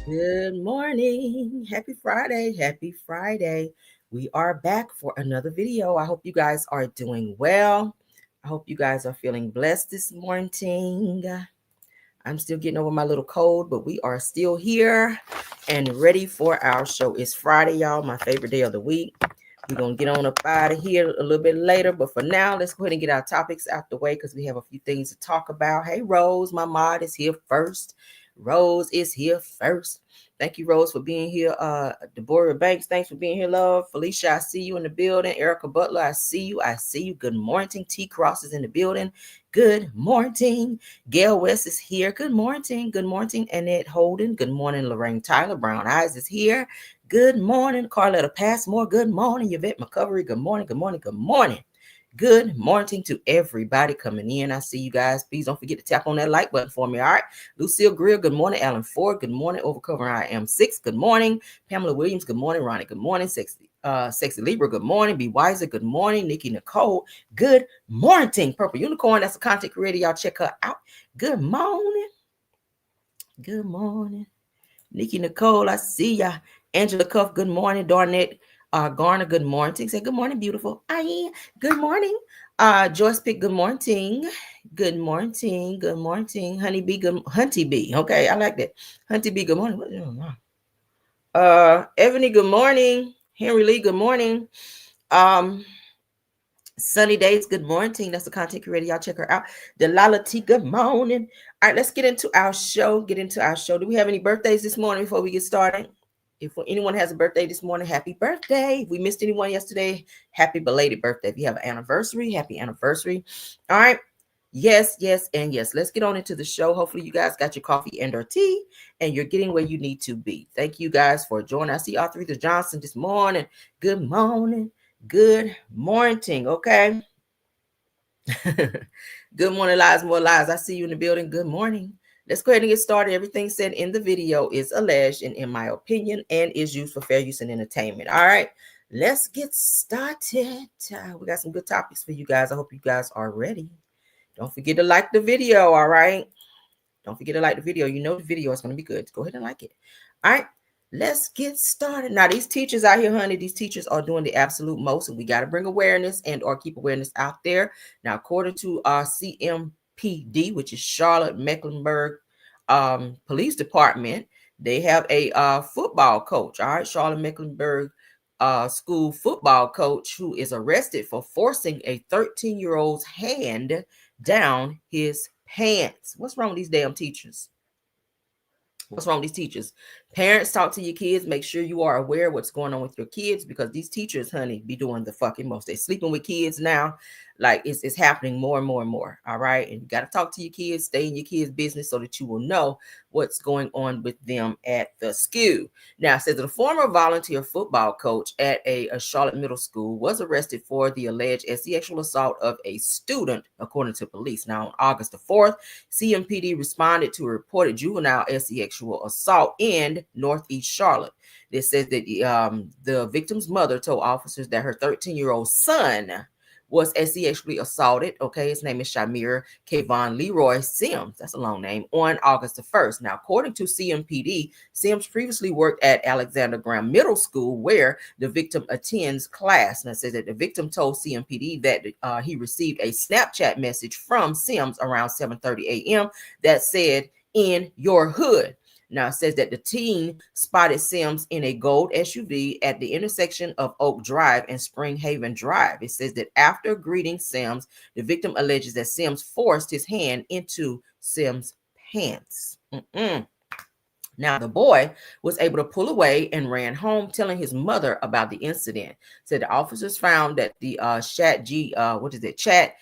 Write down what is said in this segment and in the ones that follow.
Good morning. Happy Friday. Happy Friday. We are back for another video. I hope you guys are doing well. I hope you guys are feeling blessed this morning. I'm still getting over my little cold, but we are still here and ready for our show. It's Friday, y'all, my favorite day of the week. We're going to get on up out of here a little bit later. But for now, let's go ahead and get our topics out the way because we have a few things to talk about. Hey, Rose, my mod is here first. Rose is here first. Thank you, Rose, for being here. Deborah Banks, thanks for being here, love. Felicia, I see you in the building. Erica Butler, I see you. I see you. Good morning. T Cross is in the building. Good morning. Gail West is here. Good morning. Good morning. Annette Holden. Good morning. Lorraine Tyler. Brown Eyes is here. Good morning. Carletta Passmore. Good morning. Yvette McCovery. Good morning. Good morning. Good morning. Good morning to everybody coming in. I see you guys. Please don't forget to tap on that like button for me. All right. Lucille Greer. Good morning. Alan Ford. Good morning. Overcover I am 6. Good morning. Pamela Williams. Good morning. Ronnie. Good morning. Sexy Libra. Good morning. Be Wiser. Good morning. Nikki Nicole. Good morning. Purple Unicorn. That's a content creator. Y'all check her out. Good morning. Good morning. Nikki Nicole. I see ya. Angela Cuff. Good morning. Darnett Garner. Good morning. Say good morning, beautiful. Aye. Good morning. Joyce Pick. Good morning. Good morning. Good morning. Honeybee. Good Hunty Bee. Okay, I like that. Hunty Bee. Good morning. Ebony. Good morning. Henry Lee. Good morning. Sunny Days, good morning. That's the content creator. Y'all check her out. Delilah T, good morning. All right, let's get into our show. Do we have any birthdays this morning before we get started? If anyone has a birthday this morning, happy birthday. If we missed anyone yesterday, happy belated birthday. If you have an anniversary, happy anniversary. All right. Yes, and yes. Let's get on into the show. Hopefully you guys got your coffee and or tea and you're getting where you need to be. Thank you guys for joining. I see Arthur Johnson this morning. Good morning. Good morning. Okay. Good morning, lies, more lies. I see you in the building. Good morning. Let's go ahead and get started. Everything said in the video is alleged and in my opinion and is used for fair use and entertainment. All right. Let's get started. We got some good topics for you guys. I hope you guys are ready. Don't forget to like the video. All right. Don't forget to like the video. You know the video is going to be good. Go ahead and like it. All right. Let's get started. Now, these teachers out here, honey, these teachers are doing the absolute most, and we got to bring awareness and or keep awareness out there. Now, according to our CMPD, which is Charlotte Mecklenburg Police Department, they have a football coach. All right, Charlotte Mecklenburg school football coach who is arrested for forcing a 13-year-old's hand down his pants. What's wrong with these damn teachers? What's wrong with these teachers? Parents, talk to your kids. Make sure you are aware of what's going on with your kids because these teachers, honey, be doing the fucking most. They're sleeping with kids now. Like it's happening more and more and more. All right. And you got to talk to your kids, stay in your kids' business so that you will know what's going on with them at the school. Now, it says that a former volunteer football coach at a Charlotte middle school was arrested for the alleged sexual assault of a student, according to police. Now, on August the 4th, CMPD responded to a reported juvenile sexual assault in Northeast Charlotte. It says that the victim's mother told officers that her 13-year-old son was sexually assaulted. Okay, his name is Shamir Kayvon Leroy Sims. That's a long name. On August the 1st. Now, according to CMPD, Sims previously worked at Alexander Graham Middle School, where the victim attends class. And it says that the victim told CMPD that he received a Snapchat message from Sims around 7:30 a.m. that said, "In your hood." Now, it says that the teen spotted Sims in a gold SUV at the intersection of Oak Drive and Spring Haven Drive. It says that after greeting Sims, the victim alleges that Sims forced his hand into Sims' pants. Now, the boy was able to pull away and ran home, telling his mother about the incident. Said the officers found that the chat GPT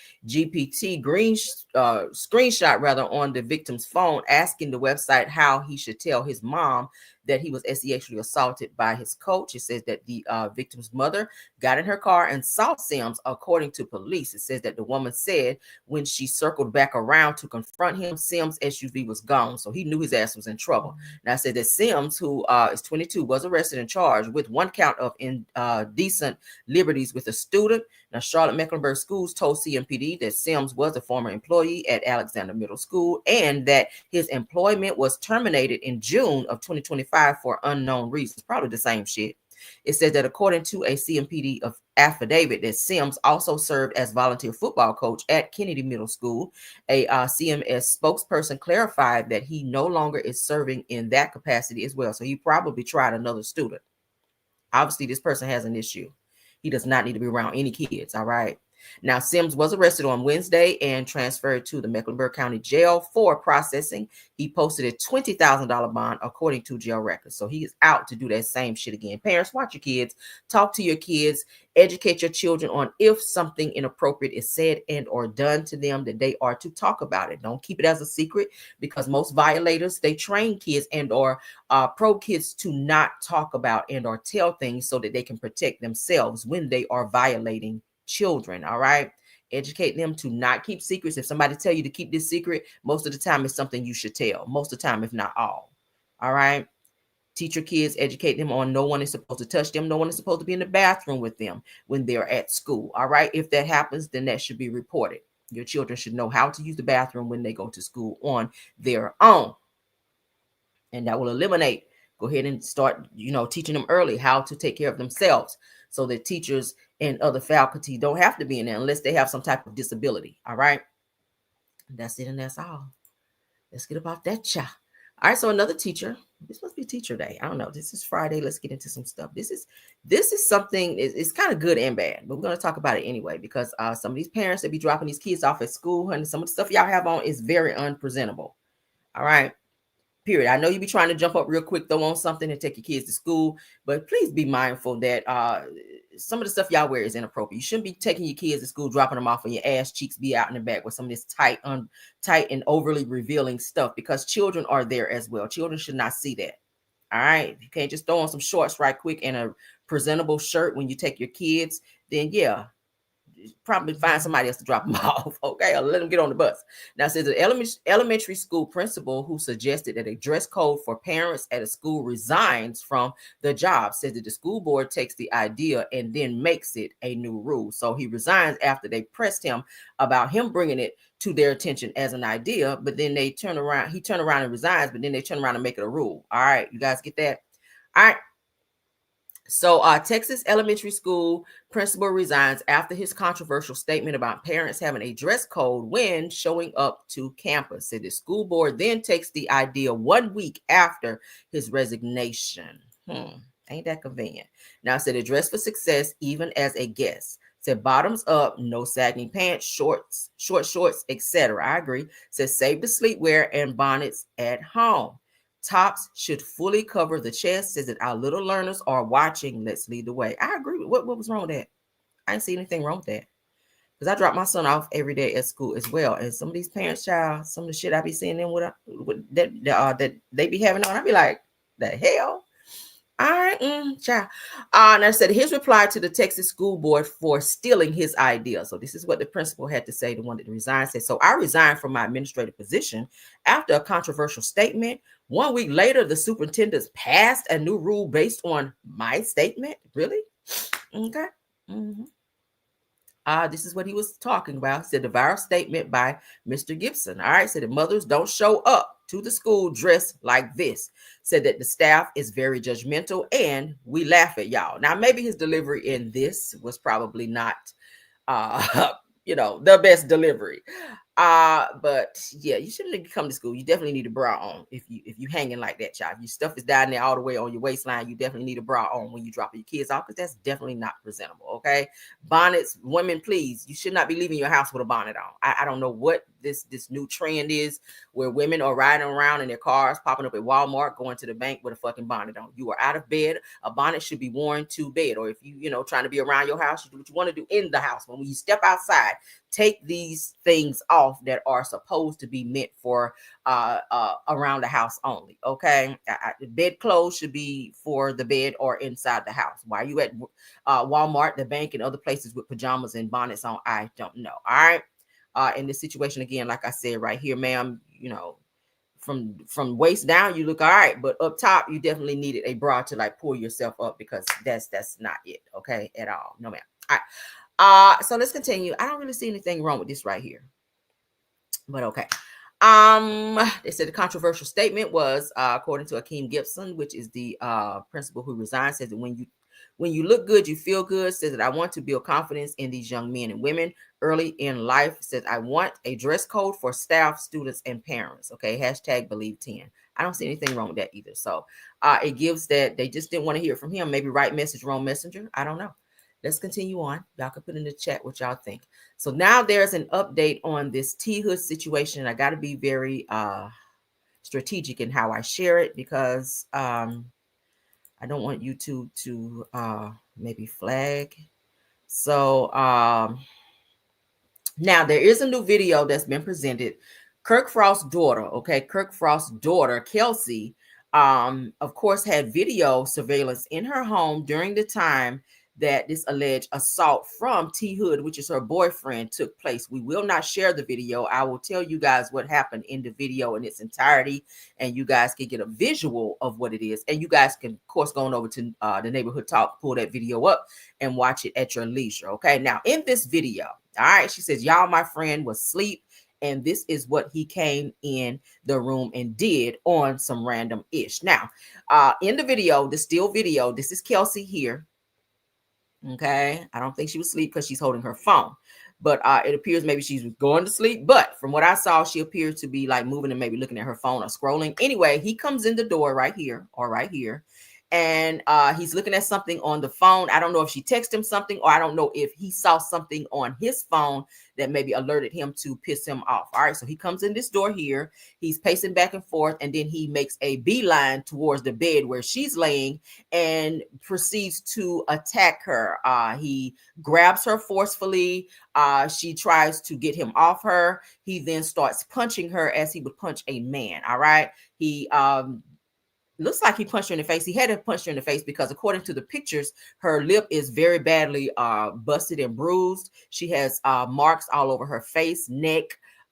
screenshot on the victim's phone, asking the website how he should tell his mom that he was sexually assaulted by his coach. It says that the victim's mother got in her car and saw Sims, according to police. It says that the woman said when she circled back around to confront him, Sims' SUV was gone. So he knew his ass was in trouble. Now, I said that Sims, who is 22, was arrested and charged with one count of indecent liberties with a student, Now, Charlotte Mecklenburg Schools told CMPD that Sims was a former employee at Alexander Middle School and that his employment was terminated in June of 2025 for unknown reasons. Probably the same shit. It said that according to a CMPD of affidavit, that Sims also served as volunteer football coach at Kennedy Middle School. A CMS spokesperson clarified that he no longer is serving in that capacity as well. So he probably tried another student. Obviously, this person has an issue. He does not need to be around any kids. All right. Now, Sims was arrested on Wednesday and transferred to the Mecklenburg County Jail for processing. He posted a $20,000 bond, according to jail records. So he is out to do that same shit again. Parents, watch your kids, talk to your kids, educate your children on if something inappropriate is said and or done to them, that they are to talk about it. Don't keep it as a secret, because most violators, they train kids and or probe kids to not talk about and or tell things so that they can protect themselves when they are violating children. All right. Educate them to not keep secrets. If somebody tell you to keep this secret, most of the time it's something you should tell. Most of the time, if not all. All right. Teach your kids, educate them on no one is supposed to touch them. No one is supposed to be in the bathroom with them when they're at school. All right. If that happens, then that should be reported. Your children should know how to use the bathroom when they go to school on their own. And that will eliminate. Go ahead and start, teaching them early how to take care of themselves, so that teachers and other faculty don't have to be in there unless they have some type of disability. All right. That's it. And that's all. Let's get about that, child. All right. So another teacher. This must be teacher day. I don't know. This is Friday. Let's get into some stuff. This is something. It's kind of good and bad, but we're going to talk about it anyway, because some of these parents that be dropping these kids off at school, and some of the stuff y'all have on is very unpresentable. All right. Period. I know you be trying to jump up real quick though on something and take your kids to school, but please be mindful that some of the stuff y'all wear is inappropriate. You shouldn't be taking your kids to school, dropping them off, and your ass cheeks be out in the back with some of this tight and overly revealing stuff, because children are there as well. Children should not see that. All right. You can't just throw on some shorts right quick and a presentable shirt when you take your kids. Then yeah, probably find somebody else to drop them off, okay, or let them get on the bus. Now, it says the elementary school principal who suggested that a dress code for parents at a school resigns from the job. Says that the school board takes the idea and then makes it a new rule. So he resigns after they pressed him about him bringing it to their attention as an idea, but then he turned around and resigns, but then they turn around and make it a rule. All right, you guys get that? All right. So Texas elementary school principal resigns after his controversial statement about parents having a dress code when showing up to campus. Said the school board then takes the idea 1 week after his resignation. Ain't that convenient? Now, said a dress for success even as a guest. Said bottoms up, no sagging pants, short shorts, etc. I agree. Said save the sleepwear and bonnets at home. Tops should fully cover the chest. Says that our little learners are watching. Let's lead the way. I agree with what was wrong with that. I didn't see anything wrong with that, because I drop my son off every day at school as well. And some of these parents, child, some of the shit I be seeing them with that they be having on, I be like, the hell. All right, child. And I said his reply to the Texas school board for stealing his idea. So this is what the principal had to say, the one that resigned. Said, so I resigned from my administrative position after a controversial statement. 1 week later, the superintendents passed a new rule based on my statement. Really? Okay. This is what he was talking about. He said the viral statement by Mr. Gibson. All right. Said the mothers don't show up to the school dressed like this. Said that the staff is very judgmental and we laugh at y'all. Now, maybe his delivery in this was probably not, the best delivery. But yeah, you shouldn't need to come to school. You definitely need a bra on if you hanging like that, child. Your stuff is down there all the way on your waistline. You definitely need a bra on when you drop your kids off, because that's definitely not presentable. Okay, bonnets, women, please. You should not be leaving your house with a bonnet on. I don't know what this new trend is where women are riding around in their cars, popping up at Walmart, going to the bank with a fucking bonnet on. You are out of bed. A bonnet should be worn to bed, or if you trying to be around your house, you do what you want to do in the house. But when you step outside, take these things off that are supposed to be meant for around the house only. Okay, bed clothes should be for the bed or inside the house. Why are you at Walmart, the bank, and other places with pajamas and bonnets on? I don't know. All right. In this situation, again, like I said right here, ma'am, from waist down, you look all right, but up top, you definitely needed a bra to like pull yourself up, because that's not it. Okay, at all. No, ma'am. All right. So let's continue. I don't really see anything wrong with this right here, but okay. They said the controversial statement was, according to Akeem Gibson, which is the principal who resigned, says that when you look good, you feel good. Says that I want to build confidence in these young men and women early in life. Says I want a dress code for staff, students, and parents. Okay, hashtag believe 10. I don't see anything wrong with that either. So it gives that they just didn't want to hear from him. Maybe right message, wrong messenger. I don't know. Let's continue on. Y'all can put in the chat what y'all think. So now there's an update on this T Hood situation. I got to be very strategic in how I share it because I don't want YouTube to maybe flag. So now there is a new video that's been presented. Kirk Frost's daughter, okay, Kirk Frost's daughter, Kelsey, of course, had video surveillance in her home during the time that this alleged assault from T Hood, which is her boyfriend, took place. We will not share the video. I will tell you guys what happened in the video in its entirety, and you guys can get a visual of what it is. And you guys can, of course, go on over to the Neighborhood Talk, pull that video up and watch it at your leisure. Okay, now in this video, all right, she says, y'all, my friend was asleep, and this is what he came in the room and did on some random ish. Now, in the video, the still video, this is Kelsey here. Okay, I don't think she was asleep because she's holding her phone, but it appears maybe she's going to sleep. But from what I saw, she appeared to be like moving and maybe looking at her phone or scrolling. Anyway, he comes in the door right here or right here, and he's looking at something on the phone. I don't know if she texted him something, or I don't know if he saw something on his phone that maybe alerted him to piss him off. All right, so he comes in this door here. He's pacing back and forth, and then he makes a beeline towards the bed where she's laying and proceeds to attack her. He grabs her forcefully. She tries to get him off her. He then starts punching her as he would punch a man. All right, he looks like he punched her in the face. He had to punch her in the face because according to the pictures, her lip is very badly busted and bruised. She has marks all over her face, neck,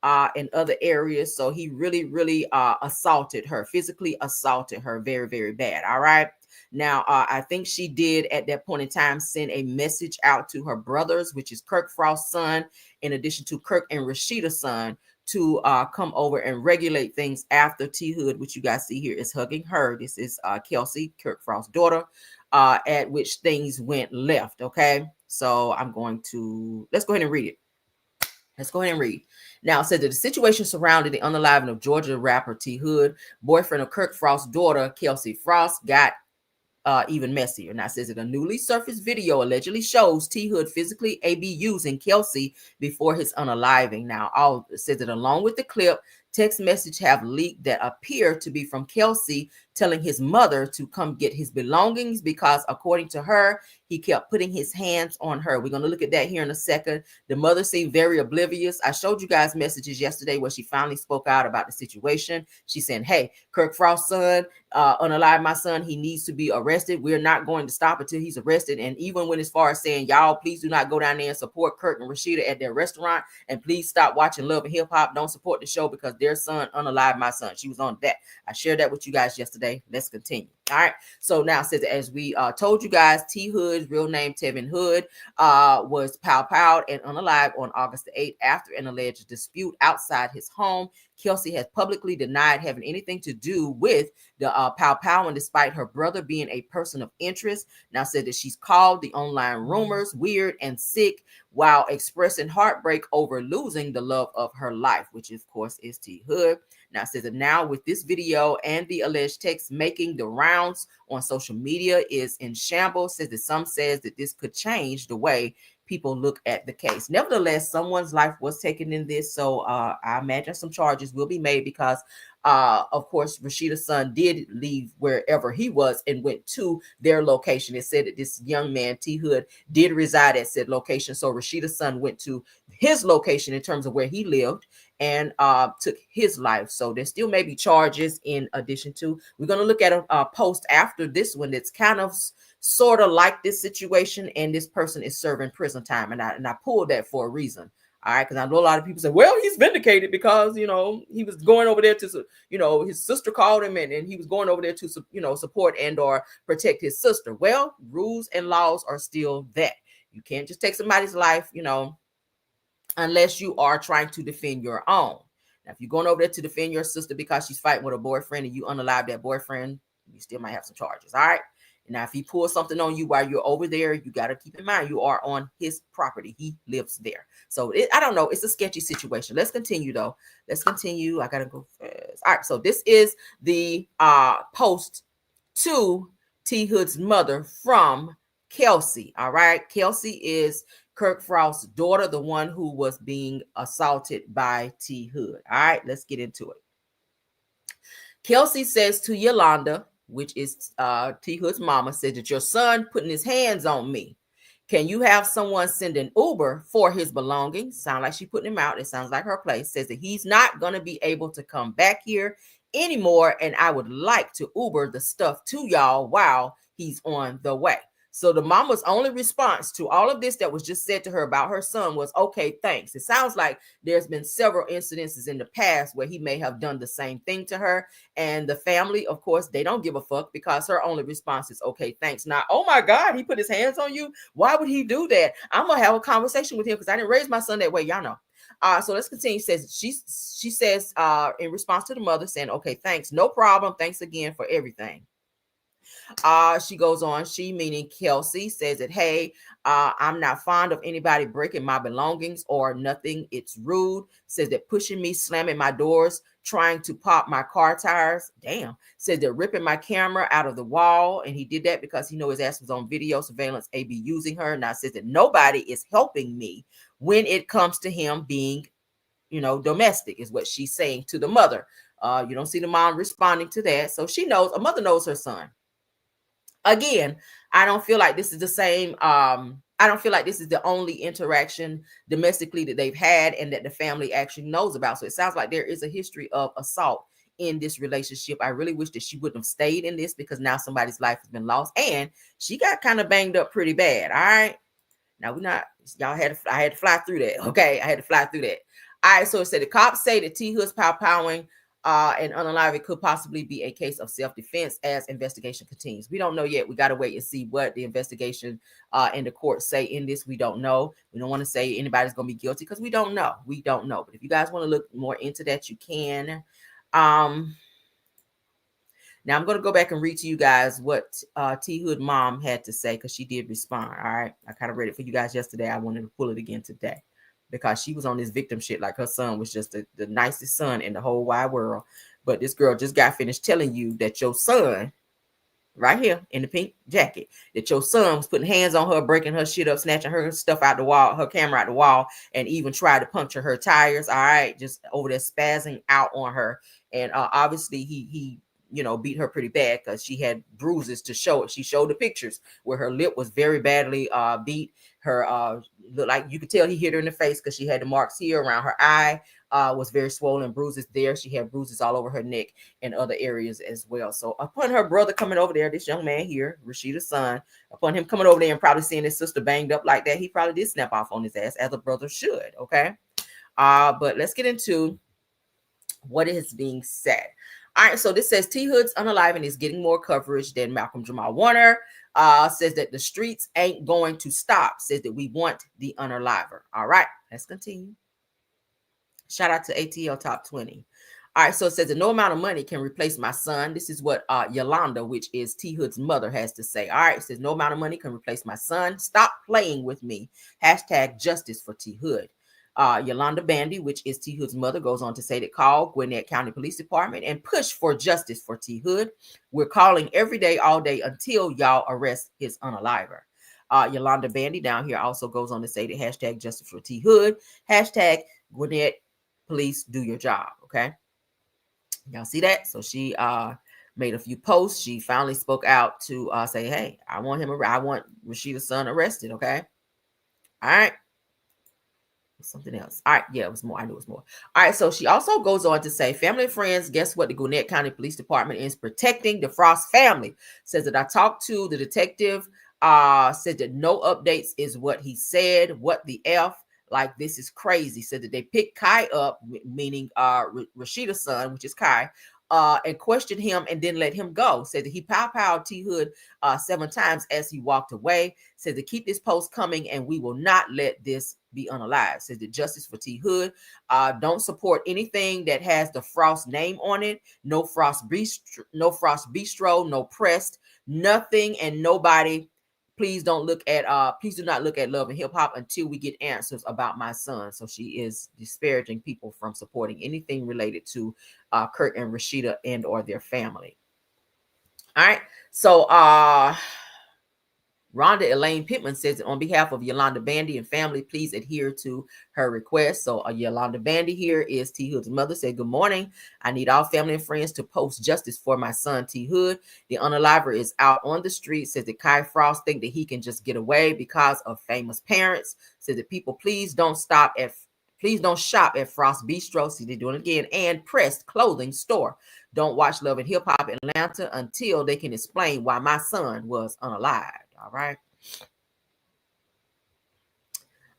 and other areas. So he really assaulted her, physically assaulted her very, very bad. All right. Now, I think she did at that point in time send a message out to her brothers, which is Kirk Frost's son, in addition to Kirk and Rashida's son, to come over and regulate things after T Hood, which you guys see here is hugging her. This is Kelsey, Kirk Frost's daughter, at which things went left. Okay, so I'm going to, let's go ahead and read it. Let's go ahead and read. Now, it said that the situation surrounding the unaliving of Georgia rapper T Hood, boyfriend of Kirk Frost's daughter, Kelsey Frost, got even messier. Now, it says that a newly surfaced video allegedly shows T Hood physically abusing Kelsey before his unaliving. Now, all says that along with the clip, text message have leaked that appear to be from Kelsey telling his mother to come get his belongings because, according to her, he kept putting his hands on her. We're going to look at that here in a second. The mother seemed very oblivious. I showed you guys messages yesterday where she finally spoke out about the situation. She said, hey, Kirk Frost's son, unalive my son, he needs to be arrested. We're not going to stop until he's arrested. And even when as far as saying, y'all, please do not go down there and support Kirk and Rashida at their restaurant. And please stop watching Love and Hip Hop. Don't support the show because their son unalive my son. She was on that. I shared that with you guys yesterday. Let's continue. All right. So now it says, as we told you guys, T Hood's real name, Tevin Hood, was pow and unalive on August the 8th after an alleged dispute outside his home. Kelsey has publicly denied having anything to do with the pow, and despite her brother being a person of interest, now said that she's called the online rumors weird and sick while expressing heartbreak over losing the love of her life, which of course is T Hood. Now it says that now with this video and the alleged text making the rounds on social media is in shambles, says that some says that this could change the way people look at the case. Nevertheless, someone's life was taken in this, so I imagine some charges will be made because of course Rashida's son did leave wherever he was and went to their location. It said that this young man T Hood did reside at said location, so Rashida's son went to his location in terms of where he lived and took his life. So there still may be charges in addition to. We're going to look at a post after this one that's kind of sort of like this situation, and this person is serving prison time, and I pulled that for a reason. All right, because I know a lot of people say, well, he's vindicated because, you know, he was going over there to, you know, his sister called him and he was going over there to, you know, support and or protect his sister. Well, rules and laws are still that. You can't just take somebody's life, unless you are trying to defend your own. Now, if you're going over there to defend your sister because she's fighting with a boyfriend and you unalive that boyfriend, you still might have some charges. All right. Now, if he pulls something on you while you're over there, you got to keep in mind you are on his property. He lives there. So I don't know. It's a sketchy situation. Let's continue, though. Let's continue. I got to go fast. All right. So this is the post to T Hood's mother from Kelsey. All right. Kelsey is Kirk Frost's daughter, the one who was being assaulted by T Hood. All right. Let's get into it. Kelsey says to Yolanda, which is T Hood's mama, said that your son putting his hands on me. Can you have someone send an Uber for his belongings? Sound like she putting him out. It sounds like her place. Says that he's not going to be able to come back here anymore. And I would like to Uber the stuff to y'all while he's on the way. So the mama's only response to all of this that was just said to her about her son was, okay, thanks. It sounds like there's been several incidences in the past where he may have done the same thing to her. And the family, of course, they don't give a fuck because her only response is, okay, thanks. Not, oh my God, he put his hands on you. Why would he do that? I'm going to have a conversation with him because I didn't raise my son that way. Y'all know. So let's continue. She says in response to the mother saying, okay, thanks. No problem. Thanks again for everything. She goes on, she meaning Kelsey says that, hey, I'm not fond of anybody breaking my belongings or nothing. It's rude. Says that pushing me, slamming my doors, trying to pop my car tires. Damn. Says that ripping my camera out of the wall. And he did that because he knew his ass was on video surveillance, AB using her. Now says that nobody is helping me when it comes to him being, domestic is what she's saying to the mother. You don't see the mom responding to that. So she knows, a mother knows her son. Again, I don't feel like this is the same. I don't feel like this is the only interaction domestically that they've had and that the family actually knows about. So it sounds like there is a history of assault in this relationship. I really wish that she wouldn't have stayed in this because now somebody's life has been lost and she got kind of banged up pretty bad. All right. Now I had to fly through that. Okay. I had to fly through that. All right. So it said the cops say that T Hood's powwowing and unalive could possibly be a case of self-defense as investigation continues. We don't know yet. We got to wait and see what the investigation and the court say in this. We don't know. We don't want to say anybody's going to be guilty because we don't know. We don't know. But if you guys want to look more into that, you can. Now I'm going to go back and read to you guys what T Hood mom had to say because she did respond. All right. I kind of read it for you guys yesterday. I wanted to pull it again today, because she was on this victim shit like her son was just the nicest son in the whole wide world. But this girl just got finished telling you that your son, right here in the pink jacket, that your son was putting hands on her, breaking her shit up, snatching her stuff out the wall, her camera out the wall, and even tried to puncture her tires. All right, just over there spazzing out on her. And obviously he beat her pretty bad because she had bruises to show it. She showed the pictures where her lip was very badly beat. Her looked like you could tell he hit her in the face because she had the marks here around her eye, was very swollen, bruises there. She had bruises all over her neck and other areas as well. So upon her brother coming over there, this young man here, Rashida's son, upon him coming over there and probably seeing his sister banged up like that, he probably did snap off on his ass as a brother should. Okay. But let's get into what is being said. All right, so this says T Hood's unalive and is getting more coverage than Malcolm Jamal Warner. Says that the streets ain't going to stop. Says that we want the unaliver. All right, let's continue. Shout out to ATL Top 20. All right, so it says that no amount of money can replace my son. This is what Yolanda, which is T Hood's mother, has to say. All right, it says no amount of money can replace my son. Stop playing with me. Hashtag justice for T Hood. Yolanda Bandy, which is T Hood's mother, goes on to say that call Gwinnett County Police Department and push for justice for T Hood. We're calling every day, all day until y'all arrest his unaliver. Yolanda Bandy down here also goes on to say that hashtag justice for T Hood, hashtag Gwinnett Police do your job. Okay. Y'all see that? So she made a few posts. She finally spoke out to say, hey, I want Rashida's son arrested. Okay. All right. Something else. All right. Yeah, it was more. I knew it was more. All right. So she also goes on to say, family and friends, guess what? The Gwinnett County Police Department is protecting the Frost family. Says that I talked to the detective, said that no updates is what he said. What the F? Like, this is crazy. Said that they picked Kai up, meaning Rashida's son, which is Kai, and questioned him and then let him go. Said that he pow-powed T Hood 7 times as he walked away. Said to keep this post coming and we will not let this be unalived. Says that justice for T Hood. Don't support anything that has the Faust name on it. No Faust Bistro, no Pressed, nothing and nobody. Please do not look at Love and Hip Hop until we get answers about my son. So she is disparaging people from supporting anything related to Kurt and Rashida and or their family. All right. So Rhonda Elaine Pittman says, on behalf of Yolanda Bandy and family, please adhere to her request. So Yolanda Bandy here is T Hood's mother. Said, good morning. I need all family and friends to post justice for my son, T Hood. The unaliver is out on the street. Says that Kai Frost think that he can just get away because of famous parents. Says that people, please don't shop at Frost Bistro. See, they're doing it again. And Pressed Clothing Store. Don't watch Love and Hip Hop Atlanta until they can explain why my son was unalived. All right.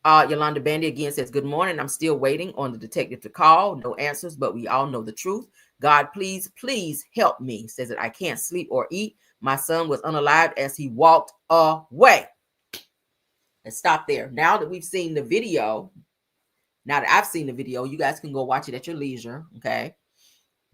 Yolanda Bandy again says, good morning. I'm still waiting on the detective to call. No answers, but we all know the truth. God, please help me. Says that I can't sleep or eat. My son was unalived as he walked away. Let's stop there. Now that we've seen the video, now that I've seen the video, you guys can go watch it at your leisure. Okay.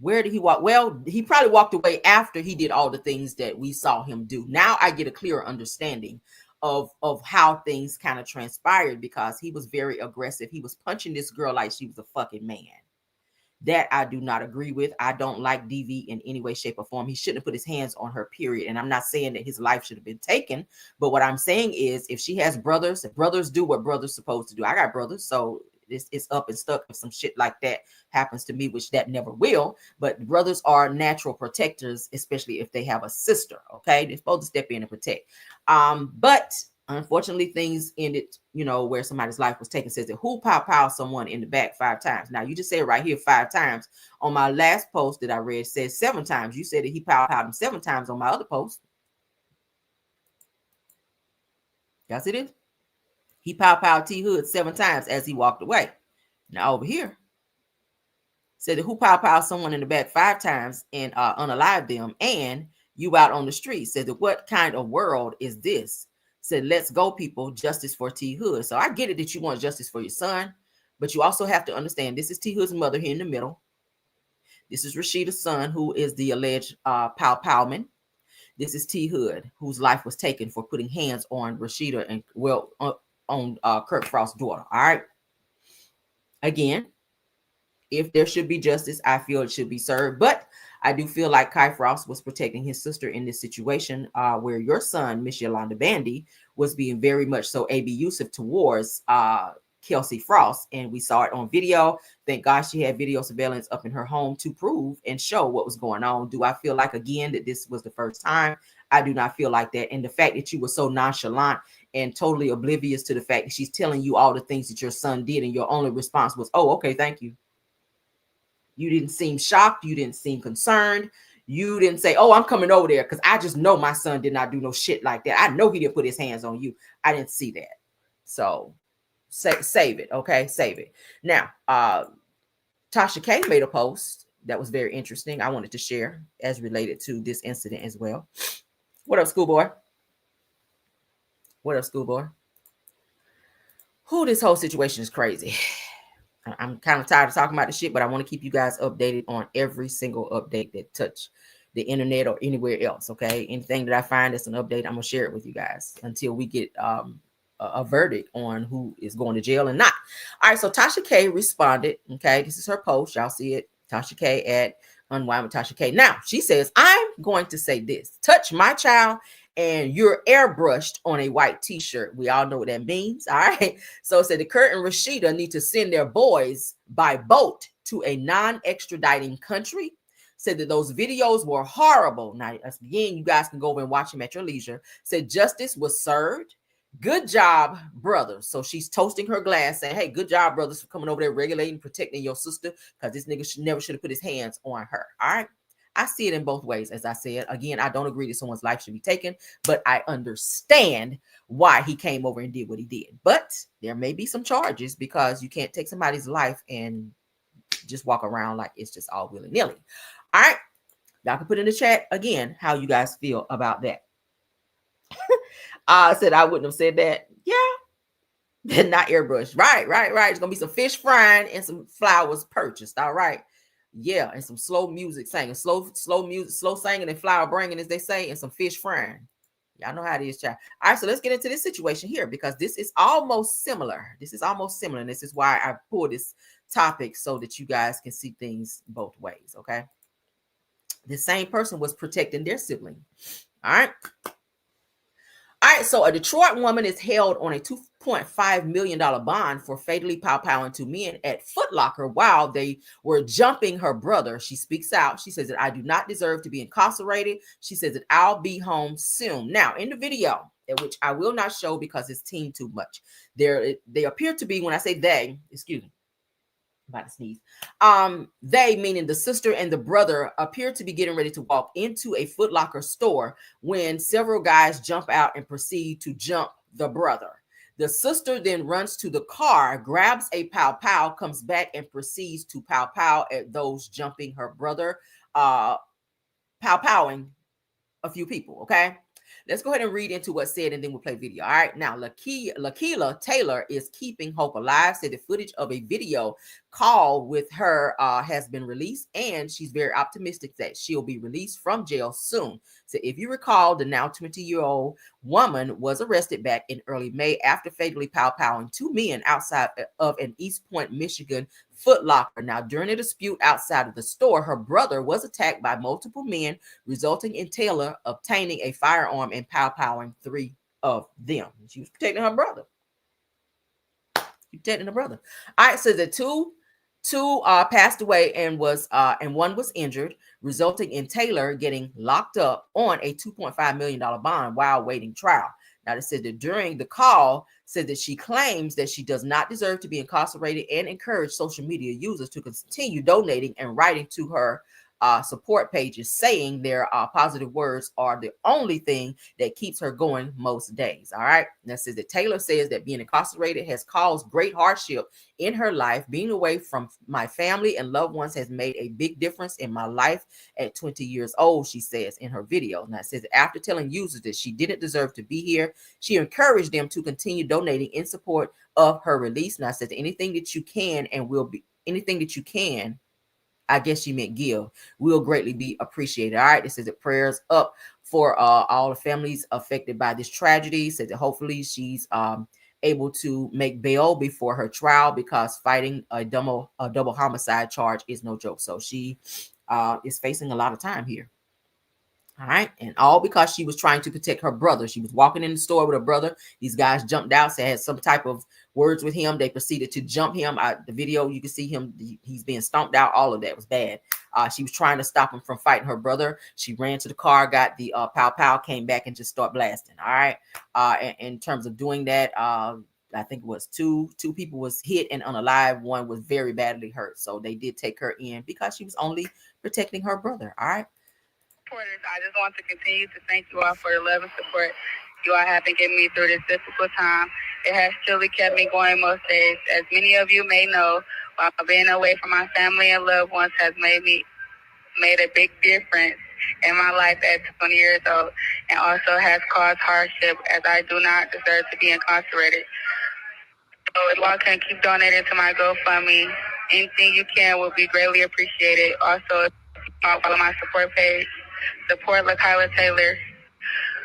Where did he walk? Well, he probably walked away after he did all the things that we saw him do. Now I get a clearer understanding of how things kind of transpired, because he was very aggressive. He was punching this girl like she was a fucking man. That I do not agree with. I don't like DV in any way, shape, or form. He shouldn't have put his hands on her, period. And I'm not saying that his life should have been taken. But what I'm saying is, if she has brothers, if brothers do what brothers supposed to do. I got brothers, so it's up and stuck if some shit like that happens to me, which that never will. But brothers are natural protectors, especially if they have a sister. Okay, they're supposed to step in and protect. But unfortunately, things ended, where somebody's life was taken. Says that who pow someone in the back 5 times. Now you just said right here 5 times. On my last post that I read says 7 times. You said that he powed him 7 times on my other post. Yes, it is. He powed T Hood 7 times as he walked away. Now over here, said that who pow someone in the back 5 times and unalive them, and you out on the street. Said that what kind of world is this? Said, let's go, people. Justice for T Hood. So I get it that you want justice for your son, but you also have to understand this is T Hood's mother here in the middle. This is Rashida's son, who is the alleged powman. This is T Hood, whose life was taken for putting hands on Rashida and on Kurt Frost's daughter. All right. Again, if there should be justice, I feel it should be served. But I do feel like Kai Frost was protecting his sister in this situation, where your son, Miss Yolanda Bandy, was being very much so abusive towards Kelsey Frost. And we saw it on video. Thank God she had video surveillance up in her home to prove and show what was going on. Do I feel like, again, that this was the first time? I do not feel like that. And the fact that you were so nonchalant and totally oblivious to the fact that she's telling you all the things that your son did, and your only response was, oh, okay, thank you. You didn't seem shocked. You didn't seem concerned. You didn't say, oh, I'm coming over there because I just know my son did not do no shit like that. I know he didn't put his hands on you. I didn't see that. So save it. Okay, save it. Now, Tasha K made a post that was very interesting. I wanted to share as related to this incident as well. What up, schoolboy? What up, schoolboy? This whole situation is crazy. I'm kind of tired of talking about the shit, but I want to keep you guys updated on every single update that touch the internet or anywhere else. Okay, anything that I find that's an update, I'm gonna share it with you guys until we get a verdict on who is going to jail and not. All right, so Tasha K responded. Okay, this is her post. Y'all see it. Tasha K at Unwind with Tasha K. Now she says, I'm going to say this: touch my child and you're airbrushed on a white t-shirt. We all know what that means. All right. So it said the Kurt and Rashida need to send their boys by boat to a non-extraditing country. Said that those videos were horrible. Now, again, you guys can go over and watch them at your leisure. Said justice was served. Good job, brothers. So she's toasting her glass saying, hey, good job, brothers, for coming over there regulating, protecting your sister, because this nigga never should have put his hands on her. All right. I see it in both ways. As I said, again, I don't agree that someone's life should be taken, but I understand why he came over and did what he did. But there may be some charges, because you can't take somebody's life and just walk around like it's just all willy-nilly. All right. Y'all can put in the chat again how you guys feel about that. I said I wouldn't have said that. Yeah. Not airbrush. Right. It's gonna be some fish frying and some flowers purchased. All right. Yeah, and some slow music singing, slow music, slow singing and flower bringing, as they say, and some fish frying. Y'all know how it is, child. All right, so let's get into this situation here because this is almost similar. This is almost similar, and this is why I pulled this topic so that you guys can see things both ways, okay? The same person was protecting their sibling. All right. All right, so a Detroit woman is held on a $2.5 million bond for fatally pow-powing two men at Foot Locker while they were jumping her brother. She speaks out. She says that I do not deserve to be incarcerated. She says that I'll be home soon. Now, in the video, which I will not show because it's teen too much, they appear to be, when I say they, excuse me, about to sneeze. They, meaning the sister and the brother, appear to be getting ready to walk into a Foot Locker store when several guys jump out and proceed to jump the brother. The sister then runs to the car, grabs a pow-pow, comes back and proceeds to pow-pow at those jumping her brother, pow-powing a few people, okay? Let's go ahead and read into what's said, and then we'll play video. All right. Now, Tiana Taylor is keeping hope alive. Said the footage of a video call with her has been released, and she's very optimistic that she'll be released from jail soon. So if you recall, the now 20-year-old woman was arrested back in early May after fatally pow-powing two men outside of an East Point, Michigan Foot Locker. Now, during a dispute outside of the store, her brother was attacked by multiple men, resulting in Taylor obtaining a firearm and pow-powing three of them. She was protecting her brother. Protecting her brother. All right, so the two passed away and one was injured, resulting in Taylor getting locked up on a $2.5 million bond while waiting trial. Now, it said that during the call, said that she claims that she does not deserve to be incarcerated and encouraged social media users to continue donating and writing to her support pages, saying their positive words are the only thing that keeps her going most days. All right. That says that Taylor says that being incarcerated has caused great hardship in her life. Being away from my family and loved ones has made a big difference in my life at 20 years old, she says in her video. Now, it says after telling users that she didn't deserve to be here, she encouraged them to continue donating in support of her release. Now, it says anything that you can and will be anything that you can, I guess she meant give, will greatly be appreciated. All right. It says that prayers up for all the families affected by this tragedy. Said that hopefully she's able to make bail before her trial because fighting a double homicide charge is no joke. So she is facing a lot of time here. All right. And all because she was trying to protect her brother. She was walking in the store with her brother. These guys jumped out, so had some type of words with him. They proceeded to jump him. The video, you can see him. He's being stomped out. All of that was bad. She was trying to stop him from fighting her brother. She ran to the car, got the pow-pow, came back and just start blasting. All right. And in terms of doing that, I think it was two people was hit and unalive. One was very badly hurt. So they did take her in because she was only protecting her brother. All right. I just want to continue to thank you all for the love and support you all have been giving me through this difficult time. It has truly kept me going most days. As many of you may know, while being away from my family and loved ones has made a big difference in my life at 20 years old, and also has caused hardship as I do not deserve to be incarcerated. So if y'all can keep donating to my GoFundMe, anything you can will be greatly appreciated. Also, if you follow my support page, support Tiana Taylor.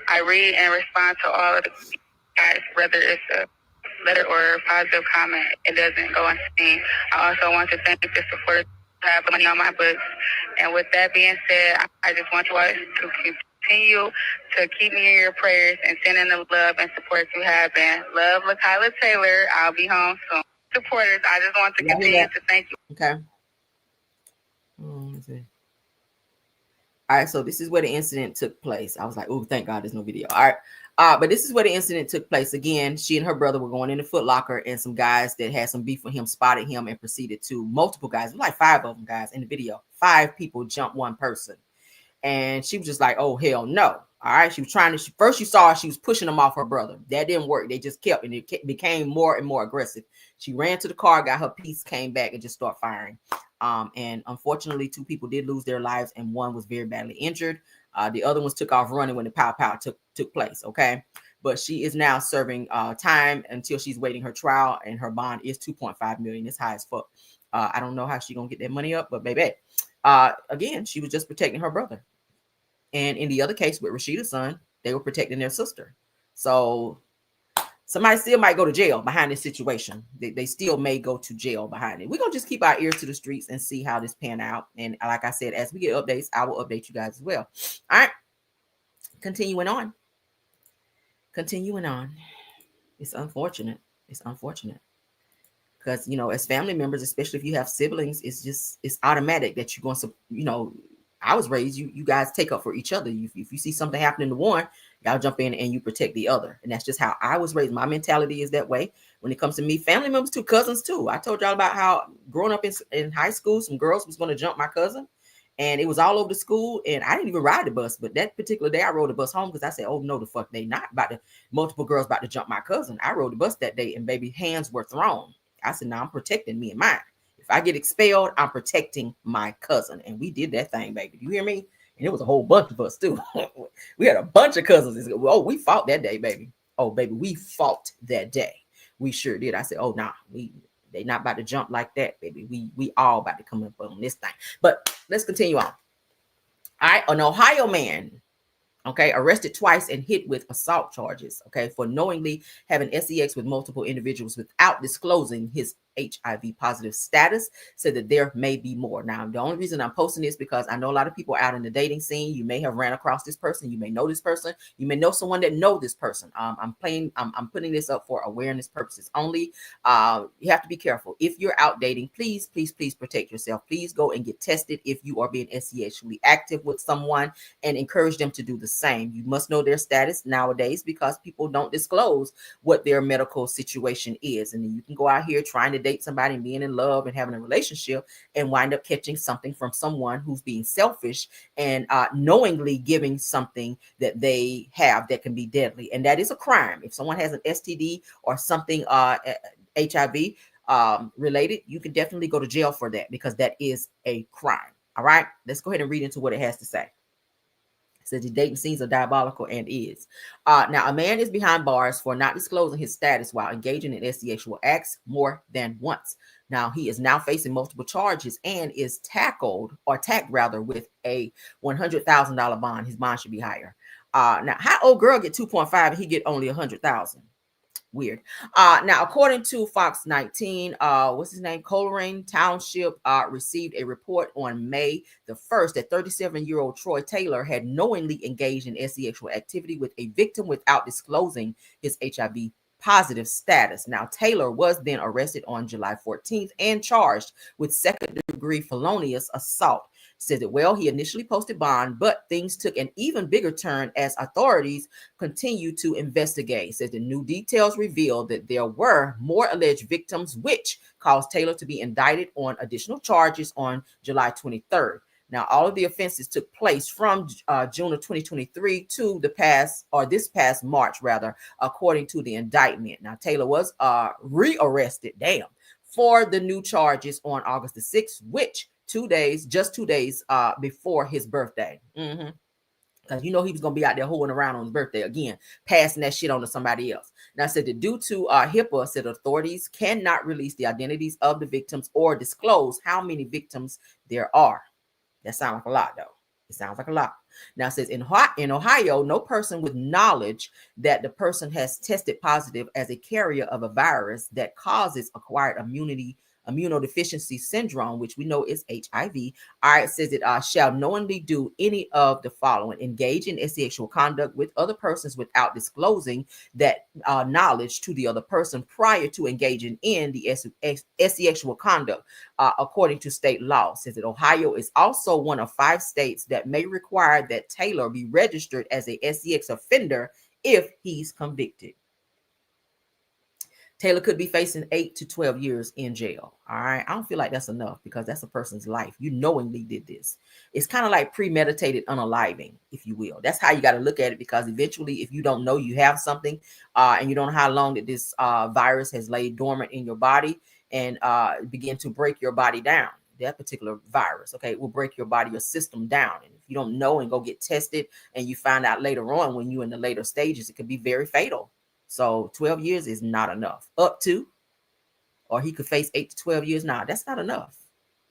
I read and respond to all of the guys, whether it's a letter or a positive comment. It doesn't go unseen. I also want to thank the supporters who have money on my books. And with that being said, I just want you all to continue to keep me in your prayers and send in the love and support you have been. Love, Tiana Taylor. I'll be home soon. Supporters, I just want to continue to thank you. Okay. Let's see. All right, so this is where the incident took place. I was like, oh, thank God there's no video. All right. But this is where the incident took place. Again, she and her brother were going in the Foot Locker, and some guys that had some beef with him spotted him and proceeded to, multiple guys, like 5 of them guys in the video. 5 people jumped one person. And she was just like, oh, hell no. All right. She was trying to, first you saw her, she was pushing them off her brother. That didn't work. They just kept, and it became more and more aggressive. She ran to the car, got her piece, came back and just started firing. And unfortunately, 2 people did lose their lives, and one was very badly injured. The other ones took off running when the pow took place. Okay, but she is now serving time until she's waiting her trial, and her bond is 2.5 million. It's high as fuck. I don't know how she gonna get that money up, but baby, again, she was just protecting her brother. And in the other case with Rashida's son, they were protecting their sister. So somebody still might go to jail behind this situation. They still may go to jail behind it. We're going to just keep our ears to the streets and see how this pan out. And like I said, as we get updates, I will update you guys as well. All right. Continuing on. It's unfortunate. Because, as family members, especially if you have siblings, it's automatic that you're going to, I was raised, you guys take up for each other. If you see something happening to one, y'all jump in and you protect the other. And that's just how I was raised. My mentality is that way when it comes to me, family members too, cousins too. I told y'all about how growing up in high school, some girls was going to jump my cousin, and it was all over the school. And I didn't even ride the bus, but that particular day I rode the bus home because I said, oh no, the fuck, they not about to, multiple girls about to jump my cousin. I rode the bus that day, and baby, hands were thrown. I said, no, I'm protecting me and mine. If I get expelled, I'm protecting my cousin. And we did that thing, baby. You hear me? And it was a whole bunch of us too. We had a bunch of cousins. Oh, we fought that day, baby. Oh, baby, we fought that day. We sure did. I said, oh, nah, they not about to jump like that, baby. We all about to come up on this thing. But let's continue on. All right, an Ohio man, okay, arrested twice and hit with assault charges, okay, for knowingly having sex with multiple individuals without disclosing his HIV positive status, said that there may be more. Now, the only reason I'm posting this because I know a lot of people out in the dating scene. You may have ran across this person. You may know this person. You may know someone that know this person. I'm putting this up for awareness purposes only. You have to be careful. If you're out dating, please protect yourself. Please go and get tested if you are being sexually active with someone, and encourage them to do the same. You must know their status nowadays because people don't disclose what their medical situation is. And then you can go out here trying to date somebody and being in love and having a relationship and wind up catching something from someone who's being selfish and knowingly giving something that they have that can be deadly. And that is a crime. If someone has an STD or something HIV related, you can definitely go to jail for that because that is a crime. All right, let's go ahead and read into what it has to say. Says the dating scenes are diabolical and is. Now, a man is behind bars for not disclosing his status while engaging in sexual acts more than once. Now, he is now facing multiple charges and is tagged with a $100,000 bond. His bond should be higher. Now, how old girl get 2.5 and he get only 100,000? Weird. Now, according to Fox 19, what's his name? Coleraine Township received a report on May the 1st that 37-year-old Troy Taylor had knowingly engaged in sexual activity with a victim without disclosing his HIV positive status. Now, Taylor was then arrested on July 14th and charged with second-degree felonious assault. Said that, well, he initially posted bond, but things took an even bigger turn as authorities continued to investigate. Said the new details revealed that there were more alleged victims, which caused Taylor to be indicted on additional charges on July 23rd. Now, all of the offenses took place from June of 2023 to this past March, rather, according to the indictment. Now, Taylor was rearrested, for the new charges on August the 6th, which just 2 days before his birthday. Because he was going to be out there holding around on his birthday again, passing that shit on to somebody else. Now, said that due to HIPAA, said authorities cannot release the identities of the victims or disclose how many victims there are. That sounds like a lot, though. It sounds like a lot. Now, it says in Ohio, no person with knowledge that the person has tested positive as a carrier of a virus that causes acquired immunodeficiency syndrome, which we know is HIV. All right, says it shall knowingly do any of the following: engage in sexual conduct with other persons without disclosing that knowledge to the other person prior to engaging in the sexual conduct, according to state law. Says that Ohio is also one of 5 states that may require that Taylor be registered as a sex offender if he's convicted. Taylor could be facing 8 to 12 years in jail. All right. I don't feel like that's enough because that's a person's life. You knowingly did this. It's kind of like premeditated unaliving, if you will. That's how you got to look at it, because eventually, if you don't know you have something and you don't know how long that this virus has laid dormant in your body and begin to break your body down, that particular virus. Okay, it will break your body, your system down. And if you don't know and go get tested, and you find out later on when you're in the later stages, it could be very fatal. So 12 years is not enough. Up to, or he could face 8 to 12 years. Nah, that's not enough.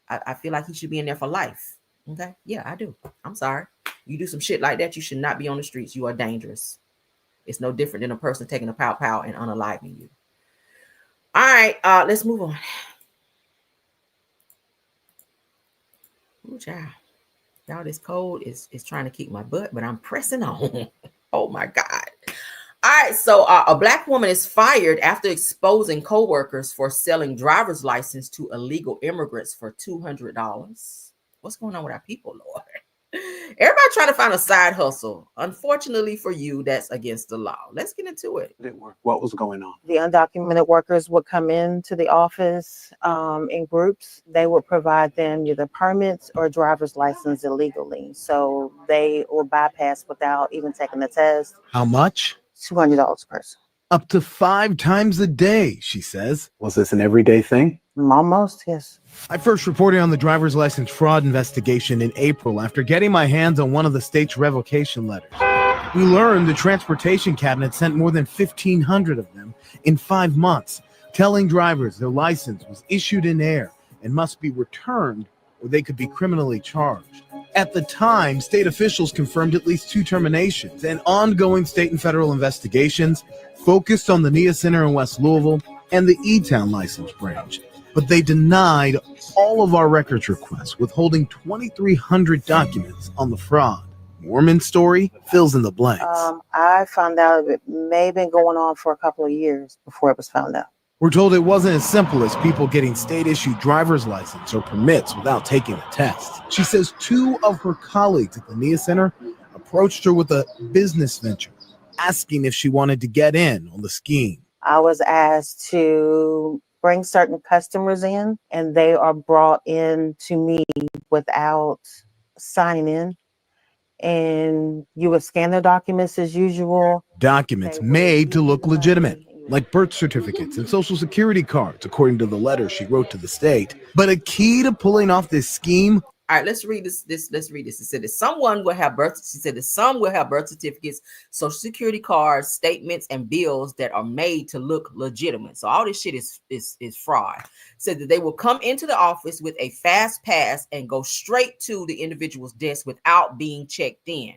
I feel like he should be in there for life. Okay, yeah, I do. I'm sorry. You do some shit like that, you should not be on the streets. You are dangerous. It's no different than a person taking a pow and unaliving you. All right, let's move on. Ooh, child. Y'all, this cold is trying to kick my butt, but I'm pressing on. Oh my God. All right, so a Black woman is fired after exposing coworkers for selling driver's license to illegal immigrants for $200. What's going on with our people, Lord? Everybody trying to find a side hustle. Unfortunately for you, that's against the law. Let's get into it. What was going on? The undocumented workers would come into the office in groups. They would provide them either permits or driver's license illegally. So they would bypass without even taking the test. How much? $200 a person. Up to 5 times a day, she says. Was this an everyday thing? Almost, yes. I first reported on the driver's license fraud investigation in April after getting my hands on one of the state's revocation letters. We learned the transportation cabinet sent more than 1,500 of them in 5 months, telling drivers their license was issued in error and must be returned or they could be criminally charged. At the time, state officials confirmed at least 2 terminations, and ongoing state and federal investigations focused on the NIA Center in West Louisville and the E-Town license branch. But they denied all of our records requests, withholding 2,300 documents on the fraud. Mormon's story fills in the blanks. I found out it may have been going on for a couple of years before it was found out. We're told it wasn't as simple as people getting state-issued driver's license or permits without taking a test. She says 2 of her colleagues at the NIA Center approached her with a business venture, asking if she wanted to get in on the scheme. I was asked to bring certain customers in, and they are brought in to me without signing in. And you would scan their documents as usual. Documents made to look legitimate, like birth certificates and social security cards, according to the letter she wrote to the state. But a key to pulling off this scheme. All right, let's read this. Let's read this. It said that someone will have birth. She said that some will have birth certificates, social security cards, statements, and bills that are made to look legitimate. So all this shit is fraud. Said that they will come into the office with a fast pass and go straight to the individual's desk without being checked in.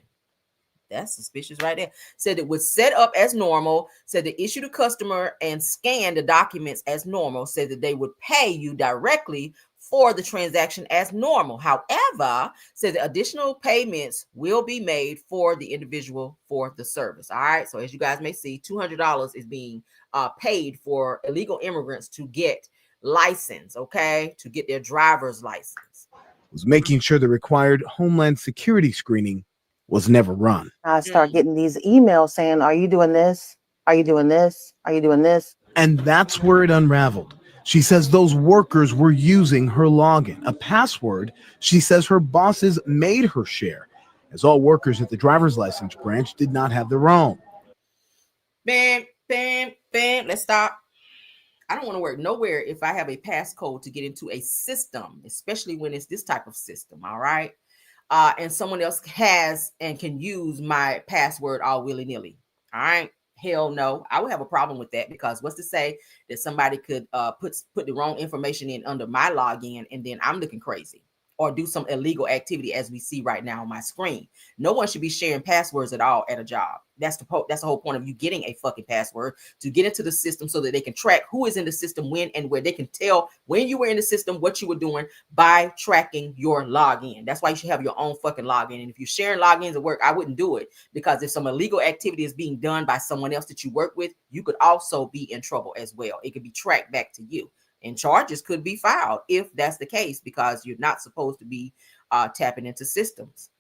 That's suspicious right there. Said it was set up as normal. Said they issue the customer and scan the documents as normal. Said that they would pay you directly for the transaction as normal. However, said the additional payments will be made for the individual for the service. All right. So as you guys may see, $200 is being paid for illegal immigrants to get license. Okay, to get their driver's license. Was making sure the required Homeland Security screening was never run. I start getting these emails saying, are you doing this? Are you doing this? Are you doing this? And that's where it unraveled. She says those workers were using her login, a password she says her bosses made her share, as all workers at the driver's license branch did not have their own. Bam, bam, bam. Let's stop. I don't want to work nowhere if I have a passcode to get into a system, especially when it's this type of system. All right. And someone else has and can use my password all willy-nilly. All right. Hell no. I would have a problem with that, because what's to say that somebody could put the wrong information in under my login, and then I'm looking crazy or do some illegal activity, as we see right now on my screen. No one should be sharing passwords at all at a job. That's the whole point of you getting a fucking password, to get into the system so that they can track who is in the system when and where. They can tell when you were in the system what you were doing by tracking your login. That's why you should have your own fucking login. And if you're sharing logins at work, I wouldn't do it, because if some illegal activity is being done by someone else that you work with, you could also be in trouble as well. It could be tracked back to you, and charges could be filed if that's the case, because you're not supposed to be tapping into systems.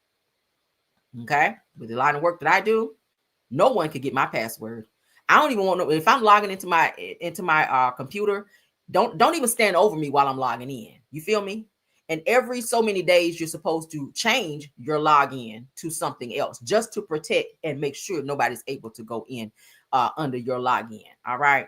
Okay, with the line of work that I do, no one could get my password. I don't even want to. If I'm logging into my computer, don't even stand over me while I'm logging in. You feel me? And every so many days, you're supposed to change your login to something else, just to protect and make sure nobody's able to go in under your login. All right,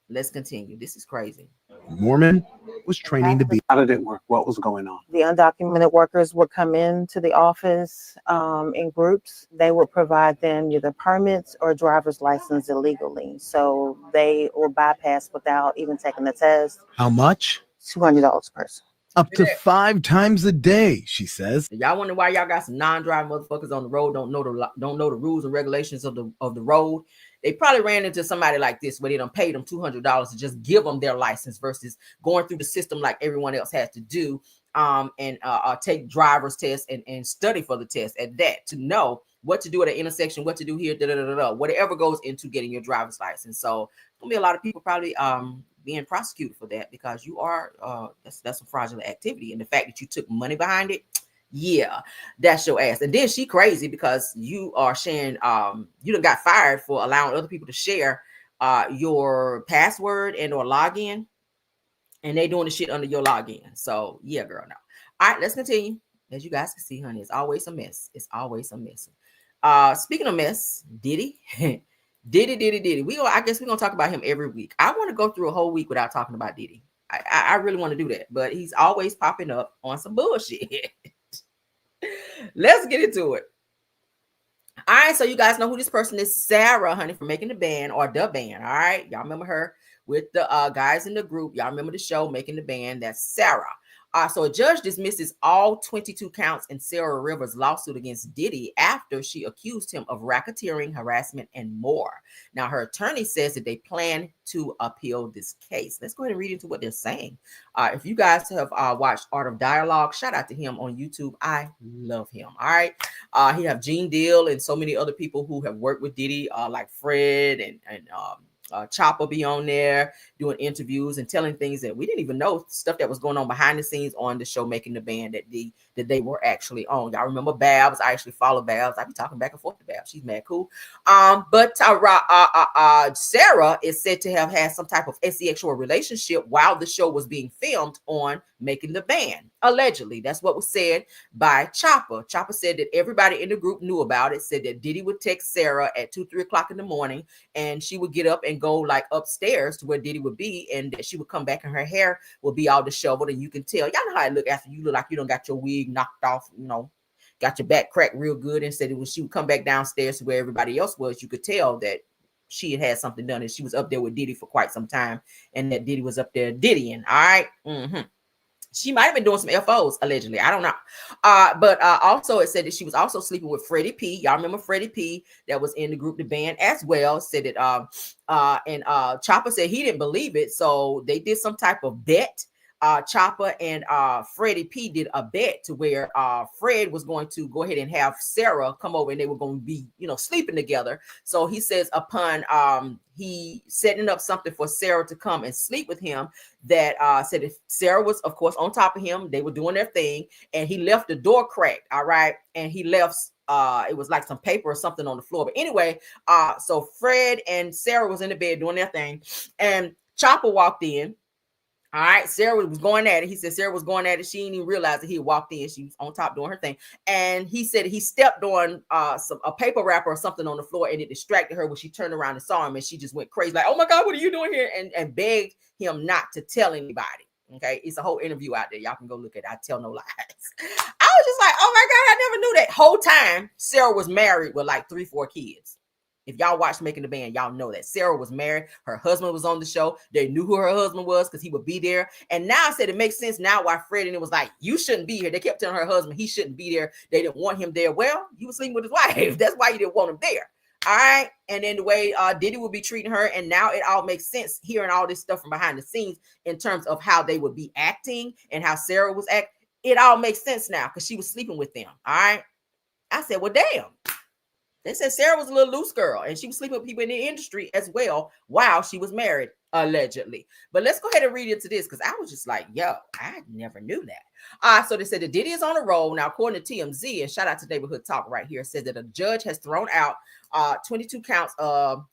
let's continue. This is crazy. Mormon was training to be. How did it work? What was going on? The undocumented workers would come into the office in groups. They would provide them either permits or driver's license illegally. So they will bypass without even taking the test. How much? $200 a person. Up to 5 times a day, she says. Y'all wonder why y'all got some non-driving motherfuckers on the road, don't know the rules and regulations of the road. They probably ran into somebody like this where they done paid them $200 to just give them their license versus going through the system like everyone else has to do, and take driver's tests and study for the test at that, to know what to do at an intersection, what to do here, whatever goes into getting your driver's license. So gonna be a lot of people probably being prosecuted for that, because you are that's a fraudulent activity, and the fact that you took money behind it, yeah, that's your ass. And then she crazy because you are sharing, you done got fired for allowing other people to share your password and or login, and they doing the shit under your login. So yeah, girl, no. All right, let's continue. As you guys can see, honey, it's always a mess. It's always a mess. Speaking of mess, Diddy. Diddy. I guess we're gonna talk about him every week. I want to go through a whole week without talking about Diddy. I really want to do that, but he's always popping up on some bullshit. Let's get into it. All right, so you guys know who this person is. Sarah, honey, from Making the Band, or The Band. All right, y'all remember her with the guys in the group. Y'all remember the show Making the Band. That's Sarah. So a judge dismisses all 22 counts in Sarah Rivers' lawsuit against Diddy after she accused him of racketeering, harassment, and more. Now, her attorney says that they plan to appeal this case. Let's go ahead and read into what they're saying. If you guys have watched Art of Dialogue, shout out to him on YouTube. I love him. All right. He have Gene Deal and so many other people who have worked with Diddy, like Fred and Chopper be on there doing interviews and telling things that we didn't even know, stuff that was going on behind the scenes on the show Making the Band that they were actually on. Y'all remember Babs? I actually follow Babs. I be talking back and forth to Babs. She's mad cool. But Sarah is said to have had some type of sexual relationship while the show was being filmed on Making the Band. Allegedly, that's what was said by Chopper. Chopper said that everybody in the group knew about it. Said that Diddy would text Sarah at 2-3 o'clock in the morning, and she would get up and go like upstairs to where Diddy would be, and that she would come back and her hair would be all disheveled, and you can tell. Y'all know how it look after you look like you don't got your wig knocked off, got your back cracked real good. And said that when she would come back downstairs to where everybody else was, you could tell that she had something done, and she was up there with Diddy for quite some time, and that Diddy was up there Diddying. All right. She might have been doing some FOs, allegedly. I don't know. But also it said that she was also sleeping with Freddie P. Y'all remember Freddie P. that was in the group, The Band, as well. Said that and Chopper said he didn't believe it. So they did some type of bet. Chopper and Freddie P did a bet to where Fred was going to go ahead and have Sarah come over, and they were going to be, sleeping together. So he says upon he setting up something for Sarah to come and sleep with him, that said if Sarah was, of course, on top of him, they were doing their thing, and he left the door cracked. All right. And he left it was like some paper or something on the floor. But anyway, so Fred and Sarah was in the bed doing their thing, and Chopper walked in. All right, Sarah was going at it. He said Sarah was going at it. She didn't even realize that he walked in. She was on top doing her thing. And he said he stepped on a paper wrapper or something on the floor, and it distracted her when she turned around and saw him, and she just went crazy, like, oh my God, what are you doing here? And begged him not to tell anybody. Okay, it's a whole interview out there. Y'all can go look at it. I tell no lies. I was just like, oh my God, I never knew that. Whole time, Sarah was married with like 3-4 kids. If y'all watched Making the Band, y'all know that Sarah was married. Her husband was on the show. They knew who her husband was because he would be there. And now I said it makes sense now why Fred and it was like, you shouldn't be here. They kept telling her husband he shouldn't be there. They didn't want him there. Well, he was sleeping with his wife. That's why you didn't want him there. All right. And then the way Diddy would be treating her. And now it all makes sense hearing all this stuff from behind the scenes in terms of how they would be acting and how Sarah was acting. It all makes sense now because she was sleeping with them. All right. I said, well, damn. They said Sarah was a little loose girl, and she was sleeping with people in the industry as well while she was married, allegedly. But let's go ahead and read into this, because I was just like, yo, I never knew that. So they said that Diddy is on a roll. Now, according to TMZ, and shout out to Neighborhood Talk right here, says that a judge has thrown out 22 counts for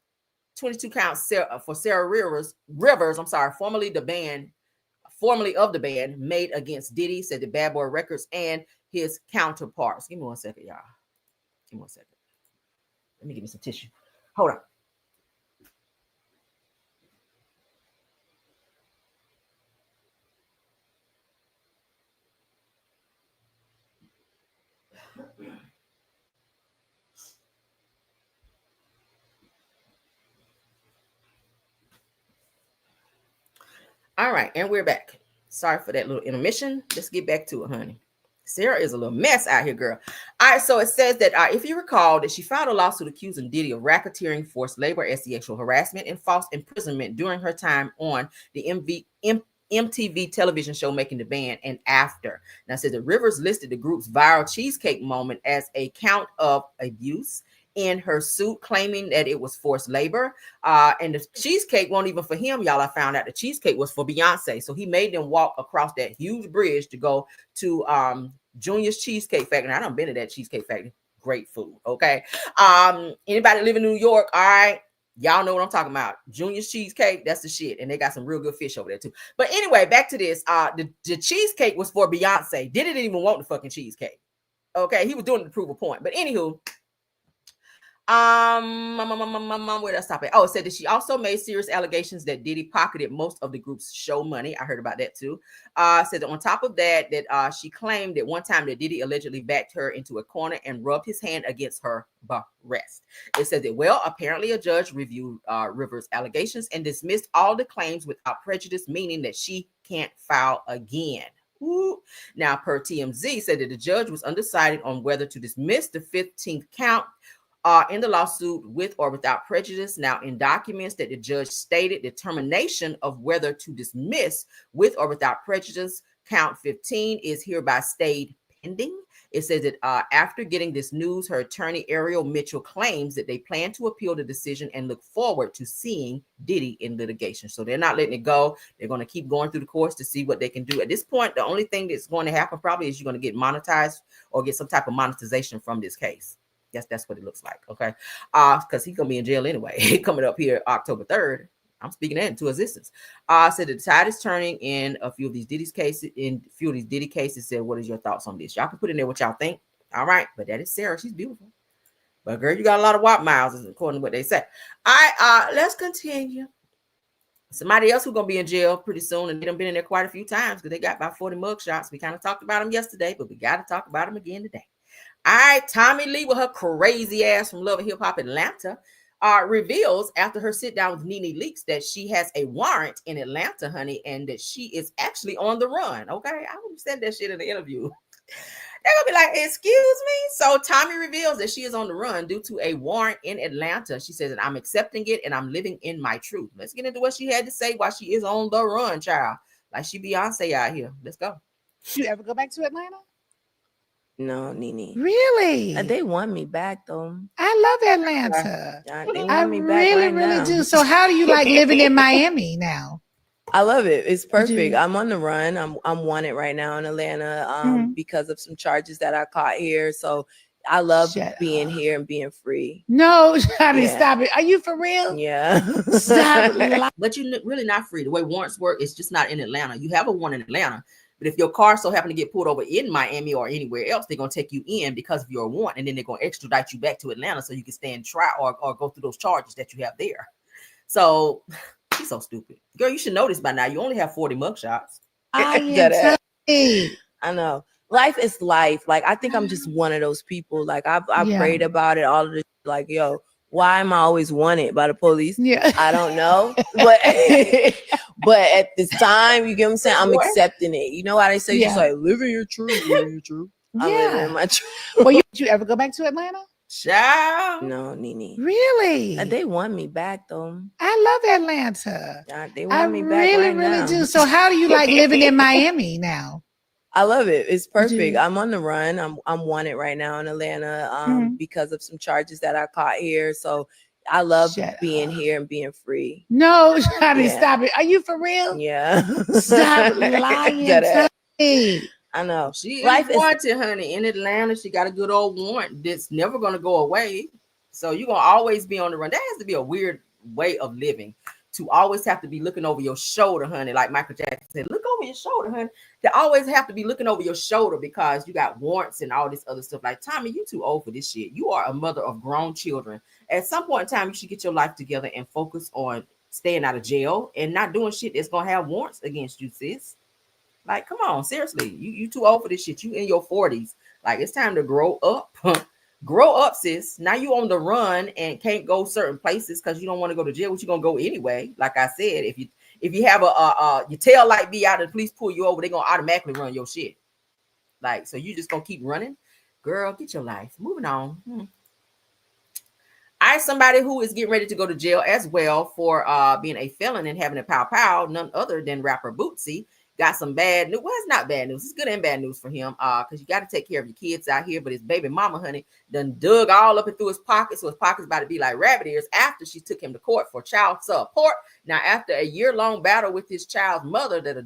Sarah Rivers, formerly of the band, made against Diddy, said the Bad Boy Records and his counterparts. Give me 1 second, y'all. Give me 1 second. Let me give me some tissue. Hold on. All right, and we're back. Sorry for that little intermission. Let's get back to it, honey. Sarah is a little mess out here, girl. All right, so it says that if you recall, that she filed a lawsuit accusing Diddy of racketeering, forced labor, sexual harassment, and false imprisonment during her time on the MTV television show Making the Band and after. Now, it says that Rivers listed the group's viral cheesecake moment as a count of abuse in her suit, claiming that it was forced labor. And the cheesecake wasn't even for him, y'all. I found out the cheesecake was for Beyonce. So he made them walk across that huge bridge to go to Junior's Cheesecake Factory. Now, I done been to that Cheesecake Factory. Great food, okay? Anybody live in New York, all right? Y'all know what I'm talking about. Junior's Cheesecake, that's the shit. And they got some real good fish over there too. But anyway, back to this. The cheesecake was for Beyonce. Diddy didn't even want the fucking cheesecake. Okay, he was doing it to prove a point. But anywho, where did I stop at? Oh, it said that she also made serious allegations that Diddy pocketed most of the group's show money. I heard about that too. Said that on top of that, she claimed that one time that Diddy allegedly backed her into a corner and rubbed his hand against her breast. It said that, well, apparently a judge reviewed Rivers' allegations and dismissed all the claims without prejudice, meaning that she can't file again. Ooh. Now, per TMZ, said that the judge was undecided on whether to dismiss the 15th count in the lawsuit with or without prejudice. Now, in documents that the judge stated, determination of whether to dismiss with or without prejudice count 15 is hereby stayed pending. It says that after getting this news, her attorney Ariel Mitchell claims that they plan to appeal the decision and look forward to seeing Diddy in litigation. So they're not letting it go. They're going to keep going through the courts to see what they can do. At this point, the only thing that's going to happen probably is you're going to get monetized or get some type of monetization from this case. Yes, that's what it looks like. Okay. Because he's gonna be in jail anyway. Coming up here October 3rd. I'm speaking that into existence. Said the tide is turning in a few of these Diddy cases. Said, what is your thoughts on this? Y'all can put in there what y'all think. All right, but that is Sarah. She's beautiful. But girl, you got a lot of watt miles, according to what they say. All right, let's continue. Somebody else who's gonna be in jail pretty soon, and they done been in there quite a few times because they got about 40 mugshots. We kind of talked about them yesterday, but we got to talk about them again today. All right, Tommy Lee with her crazy ass from Love and Hip Hop Atlanta reveals after her sit down with Nene Leakes that she has a warrant in Atlanta, honey, and that she is actually on the run. Okay, I would have said that shit in the interview. They're gonna be like, excuse me. So Tommy reveals that she is on the run due to a warrant in Atlanta. She says that I'm accepting it and I'm living in my truth. Let's get into what she had to say while she is on the run, child. Like she Beyonce out here. Let's go. You ever go back to Atlanta? No, Nene. Really? They want me back though. I love Atlanta. They want I me back really, right really now. do. So how do you like living in Miami now? I love it. It's perfect. I'm on the run. I'm wanted right now in Atlanta because of some charges that I caught here. So I love being here and being free. No, Johnny, stop it. Are you for real? Yeah. Stop. But you're really not free. The way warrants work, it's just not in Atlanta. You have a warrant in Atlanta, but if your car so happen to get pulled over in Miami or anywhere else, they're going to take you in because of your warrant, and then they're going to extradite you back to Atlanta so you can stand trial or go through those charges that you have there. So she's so stupid. Girl, you should know this by now. You only have 40 mugshots. I know. Life is life. Like, I think I'm just one of those people. Like, I've prayed about it, all of this. Like, yo, why am I always wanted by the police? Yeah. I don't know. But at this time, you get what I'm saying? I'm accepting it. You know how they say, just like, live in your truth, live in your truth. I'm living in my truth. Well, did you ever go back to Atlanta? Child. No, Nene. Really? They want me back though. I love Atlanta. They want me back really, right really now. do. So how do you like living in Miami now? I love it. It's perfect. I'm on the run. I'm wanted right now in Atlanta because of some charges that I caught here. So I love being here and being free. No, Johnny, stop it. Are you for real? Yeah. Stop lying to me. I know. She is wanted, honey, in Atlanta. She got a good old warrant that's never going to go away. So you're going to always be on the run. That has to be a weird way of living, to always have to be looking over your shoulder, honey. Like Michael Jackson said, look over your shoulder, honey. To always have to be looking over your shoulder because you got warrants and all this other stuff. Like, Tommy, you too old for this shit. You are a mother of grown children. At some point in time, you should get your life together and focus on staying out of jail and not doing shit that's going to have warrants against you, sis. Like, come on, seriously. You too old for this shit. You in your 40s. Like, it's time to grow up. Grow up, sis. Now you on the if you have your tail light be out and the police pull you over, they're gonna automatically run your shit. Like, so you just gonna keep running? Girl, get your life. Moving on. I somebody who is getting ready to go to jail as well for being a felon and having a pow, none other than rapper Boosie, got some bad news. Well, it's not bad news. It's good and bad news for him. Because you got to take care of your kids out here. But his baby mama, honey, done dug all up and through his pockets. So his pocket's about to be like rabbit ears after she took him to court for child support. Now, after a year-long battle with his child's mother, that a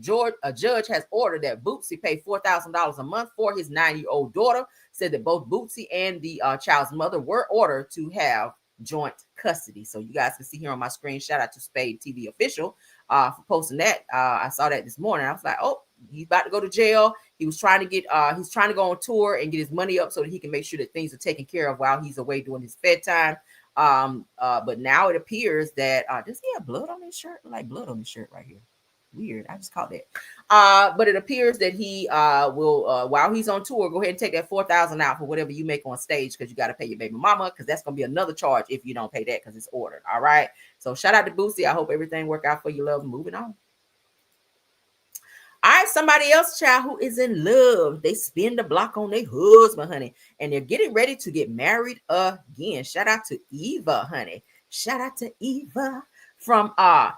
judge has ordered that Boosie pay $4,000 a month for his 9-year-old daughter, said that both Boosie and the child's mother were ordered to have joint custody. So you guys can see here on my screen, shout out to Spade TV Official for posting that. I saw that this morning. I was like, oh, he's about to go to jail. He was trying to get he's trying to go on tour and get his money up so that he can make sure that things are taken care of while he's away doing his fed time. But now it appears that does he have blood on his shirt? Like blood on his shirt right here. Weird. I just caught that. But it appears that he will while he's on tour, go ahead and take that $4,000 out for whatever you make on stage, because you got to pay your baby mama, because that's gonna be another charge if you don't pay that, because it's ordered. All right. So shout out to Boosie. I hope everything work out for you, love. Moving on. All right, somebody else, child, who is in love. They spin the block on their husband, honey, and they're getting ready to get married again. Shout out to Eva, honey. Shout out to Eva from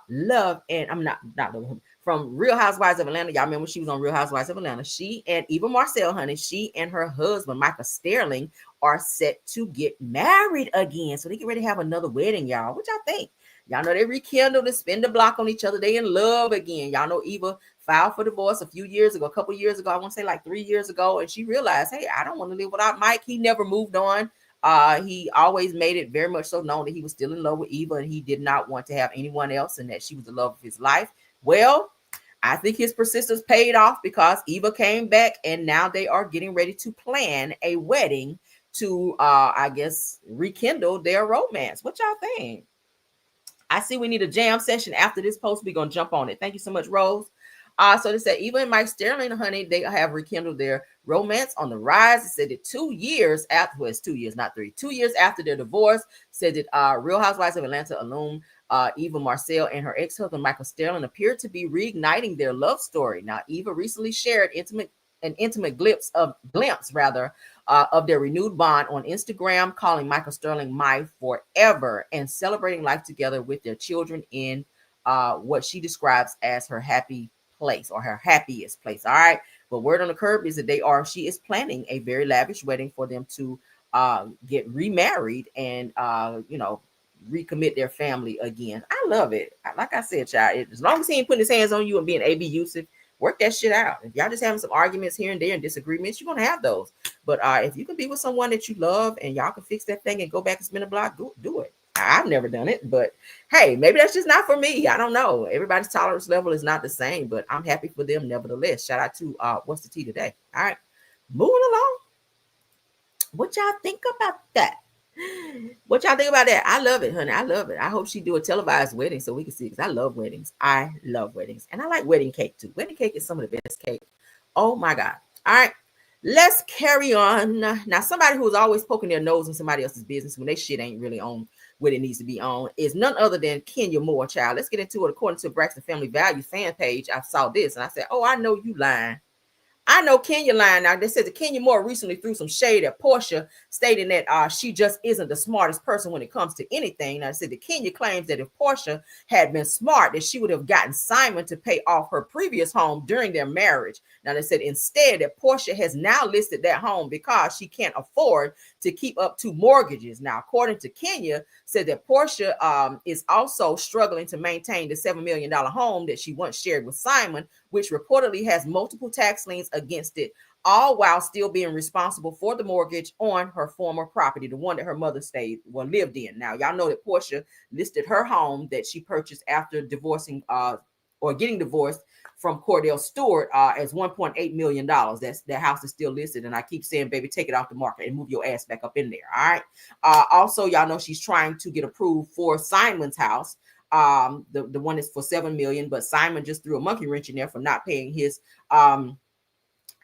Love, and I'm not Love, from Real Housewives of Atlanta. Y'all remember she was on Real Housewives of Atlanta. She and Eva Marcille, honey, she and her husband, Michael Sterling, are set to get married again. So they get ready to have another wedding, y'all. What y'all think? Y'all know they rekindled and spin the block on each other. They in love again. Y'all know Eva filed for divorce a couple years ago. I want to say like 3 years ago. And she realized, hey, I don't want to live without Mike. He never moved on. He always made it very much so known that he was still in love with Eva and he did not want to have anyone else and that she was the love of his life. Well, I think his persistence paid off because Eva came back and now they are getting ready to plan a wedding to, I guess, rekindle their romance. What y'all think? I see we need a jam session after this post. We're going to jump on it. Thank you so much, Rose. So they said Eva and Mike Sterling, honey, they have rekindled their romance on the rise. It said that 2 years after, well, it's 2 years, not 3, 2 years after their divorce, said that Real Housewives of Atlanta alum Eva Marcille and her ex-husband Michael Sterling appeared to be reigniting their love story. Now, Eva recently shared an intimate glimpse of their renewed bond on Instagram, calling Michael Sterling my forever and celebrating life together with their children in what she describes as her happy place or her happiest place. All right. But word on the curb is that she is planning a very lavish wedding for them to get remarried and recommit their family again. I love it. Like I said, child, as long as he ain't putting his hands on you and being AB Yusuf, work that shit out. If y'all just having some arguments here and there and disagreements, you're gonna have those. But if you can be with someone that you love and y'all can fix that thing and go back and spin a block, do it. I've never done it, but hey, maybe that's just not for me. I don't know. Everybody's tolerance level is not the same, but I'm happy for them nevertheless. Shout out to What's the Tea Today. All right, moving along. What y'all think about that? What y'all think about that? I love it, honey. I love it. I hope she do a televised wedding so we can see, because I love weddings. I love weddings. And I like wedding cake too. Wedding cake is some of the best cake. Oh my God. All right. Let's carry on. Now, somebody who is always poking their nose in somebody else's business when they shit ain't really on what it needs to be on is none other than Kenya Moore, child. Let's get into it. According to Braxton Family Values fan page, I saw this and I said, oh, I know you lying. I know Kenya lying. Now, they said that Kenya Moore recently threw some shade at Porsha, stating that she just isn't the smartest person when it comes to anything. Now, they said that Kenya claims that if Porsha had been smart, that she would have gotten Simon to pay off her previous home during their marriage. Now, they said instead that Porsha has now listed that home because she can't afford to keep up 2 mortgages. Now, according to Kenya, said that Porsha is also struggling to maintain the $7 million home that she once shared with Simon, which reportedly has multiple tax liens against it, all while still being responsible for the mortgage on her former property, the one that her mother lived in. Now, y'all know that Porsha listed her home that she purchased after divorcing or getting divorced from Cordell Stewart as $1.8 million. That house is still listed. And I keep saying, baby, take it off the market and move your ass back up in there. All right. Also, y'all know she's trying to get approved for Simon's house. The one is for $7 million, but Simon just threw a monkey wrench in there for not paying his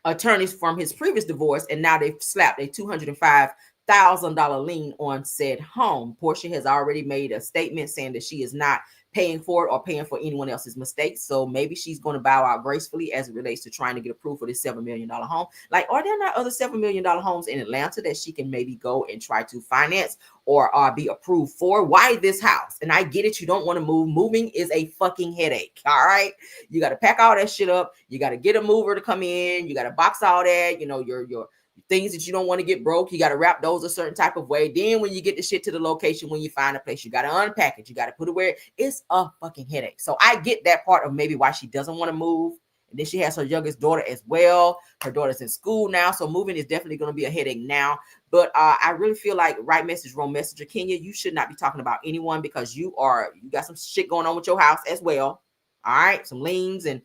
attorneys from his previous divorce, and now they've slapped a $205,000 lien on said home. Porsha has already made a statement saying that she is not paying for it or paying for anyone else's mistakes. So maybe she's going to bow out gracefully as it relates to trying to get approved for this $7 million home. Like, are there not other $7 million homes in Atlanta that she can maybe go and try to finance or be approved for? Why this house? And I get it. You don't want to move. Moving is a fucking headache. All right. You got to pack all that shit up. You got to get a mover to come in. You got to box all that, your things that you don't want to get broke. You got to wrap those a certain type of way. Then when you get the shit to the location, when you find a place, you got to unpack it. You got to put it where it's a fucking headache. So I get that part of maybe why she doesn't want to move. And then she has her youngest daughter as well. Her daughter's in school now. So moving is definitely going to be a headache now. But I really feel like right message, wrong messenger. Kenya, you should not be talking about anyone because you got some shit going on with your house as well. All right, some liens and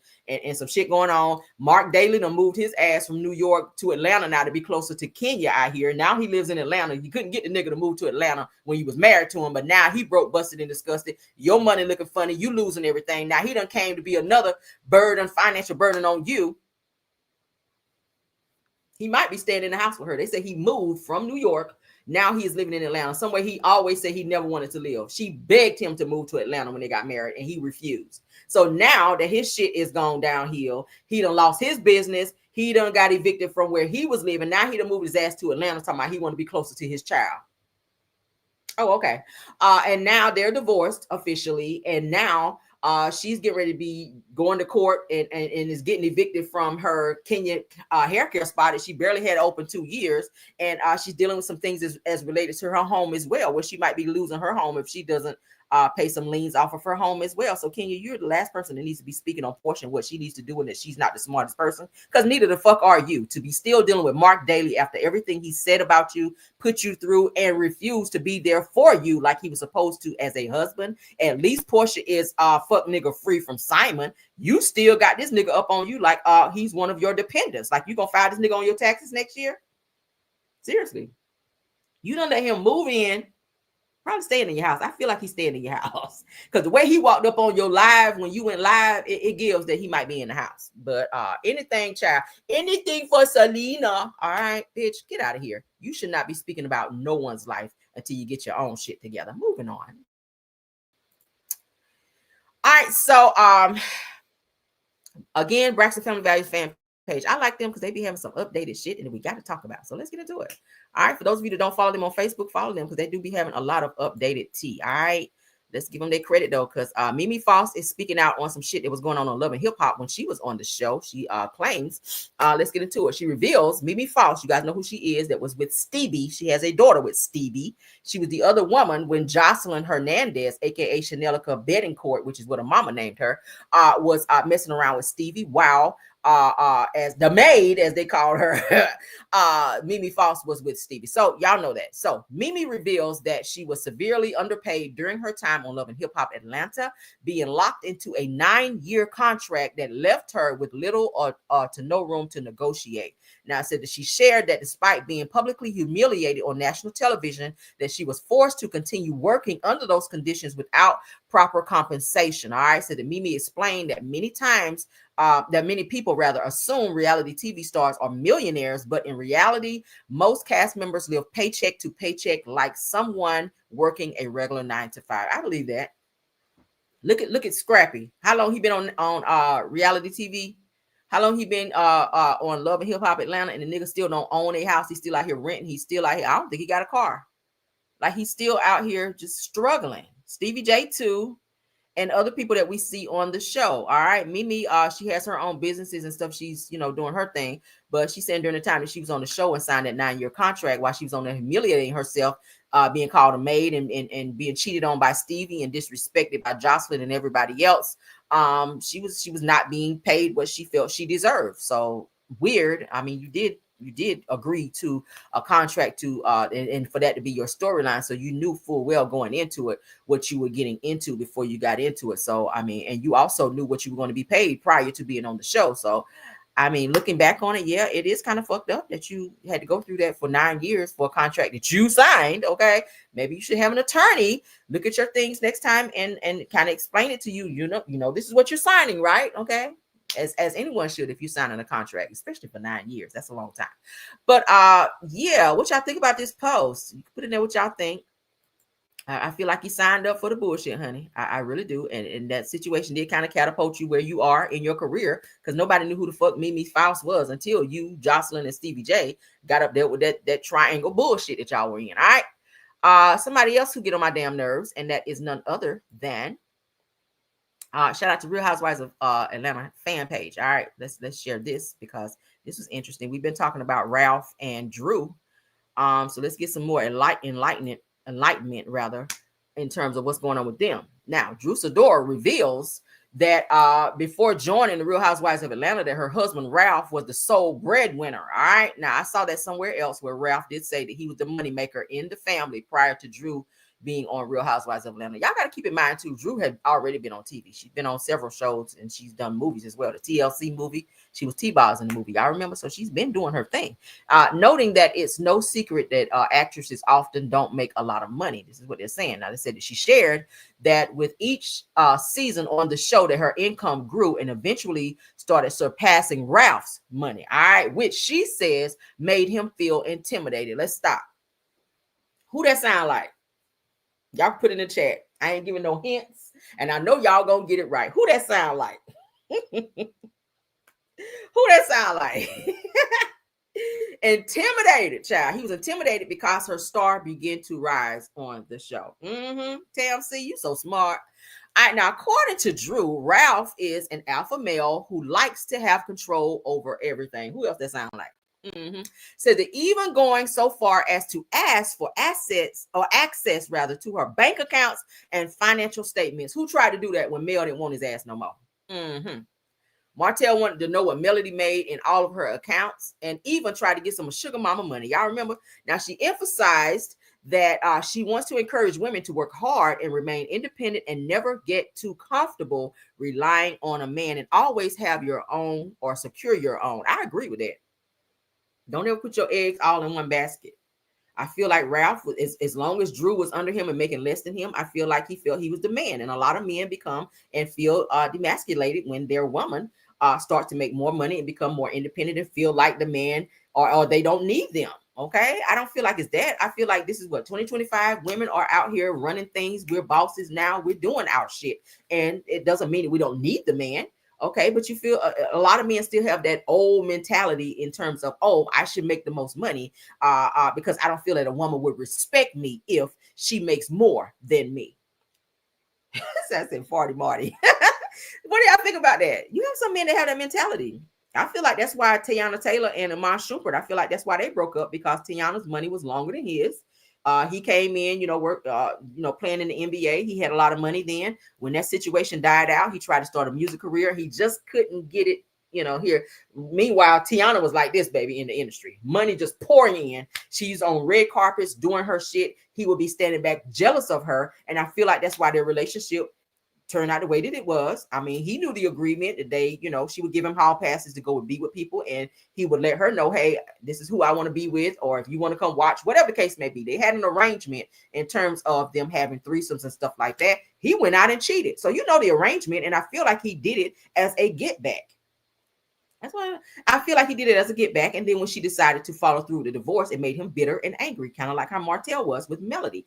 some shit going on. Mark Daly done moved his ass from New York to Atlanta now to be closer to Kenya out here. Now he lives in Atlanta. You couldn't get the nigga to move to Atlanta when you was married to him, but now he broke, busted, and disgusted. Your money looking funny. You losing everything. Now he done came to be another burden, financial burden on you. He might be staying in the house with her. They say he moved from New York. Now he is living in Atlanta. Somewhere he always said he never wanted to live. She begged him to move to Atlanta when they got married, and he refused. So now that his shit is gone downhill, he done lost his business. He done got evicted from where he was living. Now he done moved his ass to Atlanta, talking about he want to be closer to his child. Oh, okay. And now they're divorced officially, and now she's getting ready to be going to court and is getting evicted from her Kenya hair care spot that she barely had open 2 years. And she's dealing with some things as related to her home as well, where she might be losing her home if she doesn't pay some liens off of her home as well. So Kenya, you're the last person that needs to be speaking on Porsha and what she needs to do, and that she's not the smartest person, because neither the fuck are you to be still dealing with Mark Daly after everything he said about you, put you through, and refused to be there for you like he was supposed to as a husband. At least Porsha is fuck nigga free from Simon. You still got this nigga up on you like he's one of your dependents. Like, you gonna file this nigga on your taxes next year? Seriously. You don't let him move in. Probably staying in your house. I feel like he's staying in your house because the way he walked up on your live when you went live, it gives that he might be in the house. But anything, child, anything for Selena. All right, bitch, get out of here. You should not be speaking about no one's life until you get your own shit together. Moving on. All right, so again, Braxton Family Values fan page. I like them because they be having some updated shit and we got to talk about. So let's get into it. All right, for those of you that don't follow them on Facebook, follow them because they do be having a lot of updated tea. All right, let's give them their credit though, because Mimi Faust is speaking out on some shit that was going on Love and Hip Hop when she was on the show. She claims, let's get into it. She reveals Mimi Faust, you guys know who she is, that was with Stevie. She has a daughter with Stevie. She was the other woman when Jocelyn Hernandez, aka Chanelica Bettencourt, which is what her mama named her, was messing around with Stevie. Wow. As the maid, as they called her, Mimi Faust was with Stevie. So y'all know that. So Mimi reveals that she was severely underpaid during her time on Love and Hip Hop Atlanta, being locked into a 9-year contract that left her with little or to no room to negotiate. Now, I said that she shared that despite being publicly humiliated on national television, that she was forced to continue working under those conditions without proper compensation. All right. So that Mimi explained that many times that many people rather assume reality TV stars are millionaires, but in reality, most cast members live paycheck to paycheck like someone working a regular 9-to-5. I believe that. Look at Scrappy. How long he been on reality TV? How long he been on Love and Hip Hop Atlanta, and the nigga still don't own a house. He's still out here renting. He's still out here. I don't think he got a car. Like, he's still out here just struggling. Stevie J too. And other people that we see on the show. All right. Mimi, she has her own businesses and stuff. She's, doing her thing. But she said during the time that she was on the show and signed that 9-year contract while she was on there humiliating herself, being called a maid and being cheated on by Stevie and disrespected by Jocelyn and everybody else. She was not being paid what she felt she deserved. So weird. I mean, you did agree to a contract to and for that to be your storyline, so you knew full well going into it what you were getting into before you got into it. So I mean, and you also knew what you were going to be paid prior to being on the show. So I mean, looking back on it, yeah, it is kind of fucked up that you had to go through that for 9 years for a contract that you signed. Okay, maybe you should have an attorney look at your things next time and kind of explain it to you. You know this is what you're signing, right? Okay. As anyone should if you sign on a contract, especially for 9 years. That's a long time. But yeah, what y'all think about this post? You can put in there what y'all think. I feel like you signed up for the bullshit, honey. I really do. And that situation did kind of catapult you where you are in your career, because nobody knew who the fuck Mimi Faust was until you, Jocelyn, and Stevie J got up there with that triangle bullshit that y'all were in. All right. Somebody else who get on my damn nerves, and that is none other than shout out to Real Housewives of Atlanta fan page. All right, let's share this because this was interesting. We've been talking about Ralph and Drew. So let's get some more enlightenment rather, in terms of what's going on with them. Now, Drew Sidora reveals that before joining the Real Housewives of Atlanta, that her husband Ralph was the sole breadwinner. All right. Now, I saw that somewhere else where Ralph did say that he was the moneymaker in the family prior to Drew being on Real Housewives of Atlanta. Y'all got to keep in mind too, Drew had already been on TV. She's been on several shows and she's done movies as well. The TLC movie, she was T-Boz in the movie. Y'all remember? So she's been doing her thing. Noting that it's no secret that actresses often don't make a lot of money. This is what they're saying. Now, they said that she shared that with each season on the show that her income grew and eventually started surpassing Ralph's money. All right, which she says made him feel intimidated. Let's stop. Who that sound like? Y'all put in the chat. I ain't giving no hints, and I know y'all gonna get it right. Who that sound like? Who that sound like? Intimidated, child. He was intimidated because her star began to rise on the show. TMC, you so smart. All right, now, according to Drew, Ralph is an alpha male who likes to have control over everything. Who else that sound like? Said that even going so far as to ask for assets or access rather to her bank accounts and financial statements. Who tried to do that when Mel didn't want his ass no more? Martell wanted to know what Melody made in all of her accounts and even tried to get some sugar mama money. Y'all remember? Now, she emphasized that she wants to encourage women to work hard and remain independent and never get too comfortable relying on a man, and always have your own or secure your own. I agree with that. Don't ever put your eggs all in one basket. I feel like Ralph, as long as Drew was under him and making less than him, I feel like he felt he was the man. And a lot of men become and feel demasculated when their woman start to make more money and become more independent and feel like the man or they don't need them. Okay, I don't feel like it's that. I feel like this is what 2025 women are out here running things. We're bosses now. We're doing our shit, and it doesn't mean that we don't need the man. Okay, but you feel a lot of men still have that old mentality in terms of, oh, I should make the most money because I don't feel that a woman would respect me if she makes more than me. I said, Farty Marty. What do y'all think about that? You have some men that have that mentality. I feel like that's why Tiana Taylor and Amon Shumpert, I feel like that's why they broke up, because Tiana's money was longer than his. He came in, worked, playing in the NBA. He had a lot of money then. When that situation died out, he tried to start a music career. He just couldn't get it, here. Meanwhile, Tiana was like this, baby, in the industry. Money just pouring in. She's on red carpets doing her shit. He would be standing back jealous of her. And I feel like that's why their relationship turned out the way that it was. I mean, he knew the agreement that they, she would give him hall passes to go and be with people, and he would let her know, hey, this is who I want to be with, or if you want to come watch, whatever the case may be. They had an arrangement in terms of them having threesomes and stuff like that. He went out and cheated. So the arrangement, and I feel like he did it as a get back. That's why I feel like he did it as a get back. And then when she decided to follow through the divorce, it made him bitter and angry, kind of like how Martell was with Melody.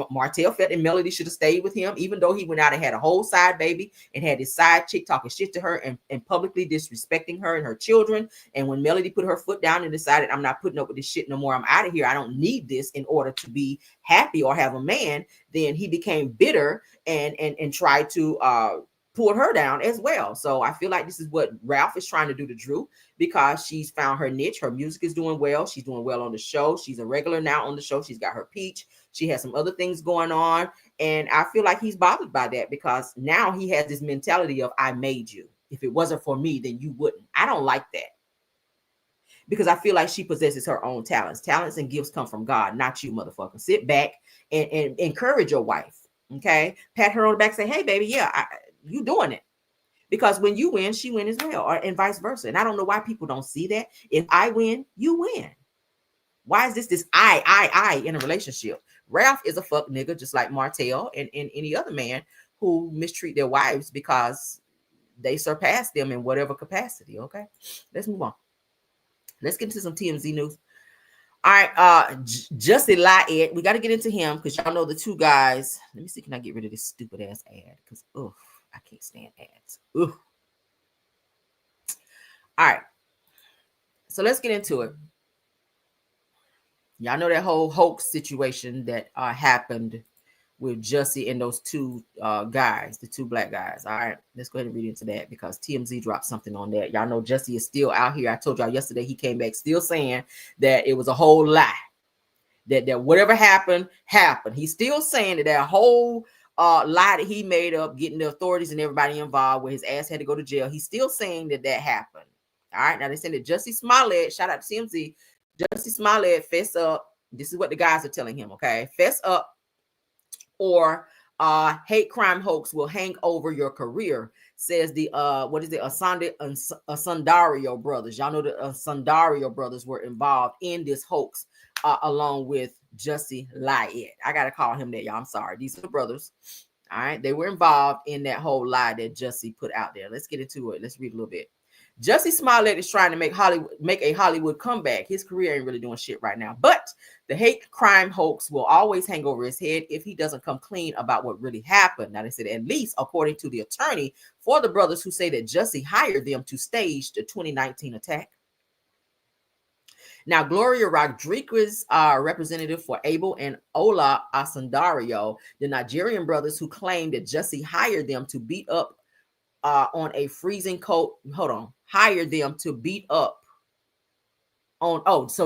Martell felt that Melody should have stayed with him, even though he went out and had a whole side baby and had his side chick talking shit to her and publicly disrespecting her and her children. And when Melody put her foot down and decided, I'm not putting up with this shit no more, I'm out of here, I don't need this in order to be happy or have a man, then he became bitter and tried to pulled her down as well. So I feel like this is what Ralph is trying to do to Drew, because she's found her niche. Her music is doing well. She's doing well on the show. She's a regular now on the show. She's got her peach. She has some other things going on. And I feel like he's bothered by that, because now he has this mentality of, I made you. If it wasn't for me, then you wouldn't. I don't like that, because I feel like she possesses her own talents. Talents and gifts come from God, not you, motherfucker. Sit back and encourage your wife. Okay. Pat her on the back, say, hey, baby, yeah, you doing it, because when you win, she win as well, and vice versa. And I don't know why people don't see that. If I win, you win. Why is this I in a relationship? Ralph is a fuck nigga, just like Martell and any other man who mistreat their wives because they surpass them in whatever capacity. Okay, let's move on. Let's get into some TMZ news. All right, Jussie Lyett. We got to get into him because y'all know the two guys. Let me see, can I get rid of this stupid ass ad? Because I can't stand ads. All right, so let's get into it. Y'all know that whole hoax situation that happened with Jussie and those two guys, the two black guys. All right, let's go ahead and read into that because TMZ dropped something on that. Y'all know Jussie is still out here. I told y'all yesterday he came back still saying that it was a whole lie. That whatever happened. He's still saying that whole lie that he made up, getting the authorities and everybody involved, where his ass had to go to jail. He's still saying that happened. All right, now they saying that Jussie Smollett, shout out to TMZ, Jussie Smollett, fess up. This is what the guys are telling him, okay? Fess up, or hate crime hoax will hang over your career, says the Sundario brothers. Y'all know the Sundario brothers were involved in this hoax along with Jussie Lyett. I gotta call him that, y'all. I'm sorry. These are the brothers. All right, they were involved in that whole lie that Jussie put out there. Let's get into it. Let's read a little bit. Jussie Smollett is trying to make a Hollywood comeback. His career ain't really doing shit right now. But the hate crime hoax will always hang over his head if he doesn't come clean about what really happened. Now, they said, at least according to the attorney for the brothers, who say that Jussie hired them to stage the 2019 attack. Now, Gloria Rodriguez, representative for Abel and Ola Asandario, the Nigerian brothers who claimed that Jussie hired them to beat up on a freezing cold. Hired them to beat up on.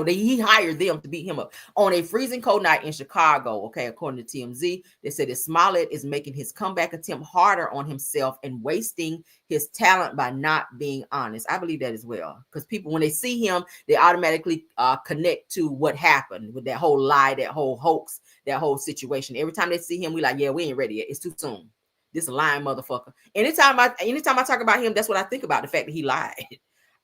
He hired them to beat him up on a freezing cold night in Chicago. Okay, according to TMZ, they said that Smollett is making his comeback attempt harder on himself and wasting his talent by not being honest. I believe that as well, because people, when they see him, they automatically connect to what happened with that whole lie, that whole hoax, that whole situation. Every time they see him, we like, yeah, we ain't ready yet. It's too soon. This lying motherfucker. Anytime I talk about him, that's what I think about, the fact that he lied.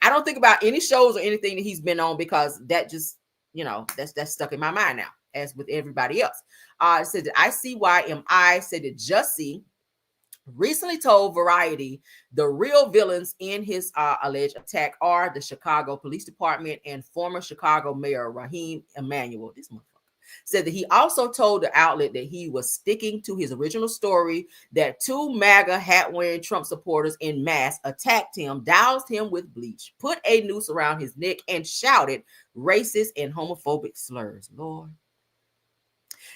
I don't think about any shows or anything that he's been on, because that just, that's stuck in my mind now, as with everybody else. It said that ICYMI said that Jussie recently told Variety the real villains in his alleged attack are the Chicago Police Department and former Chicago Mayor Raheem Emanuel. This motherfucker said that he also told the outlet that he was sticking to his original story, that two MAGA hat-wearing Trump supporters in mass attacked him, doused him with bleach, put a noose around his neck, and shouted racist and homophobic slurs. Lord.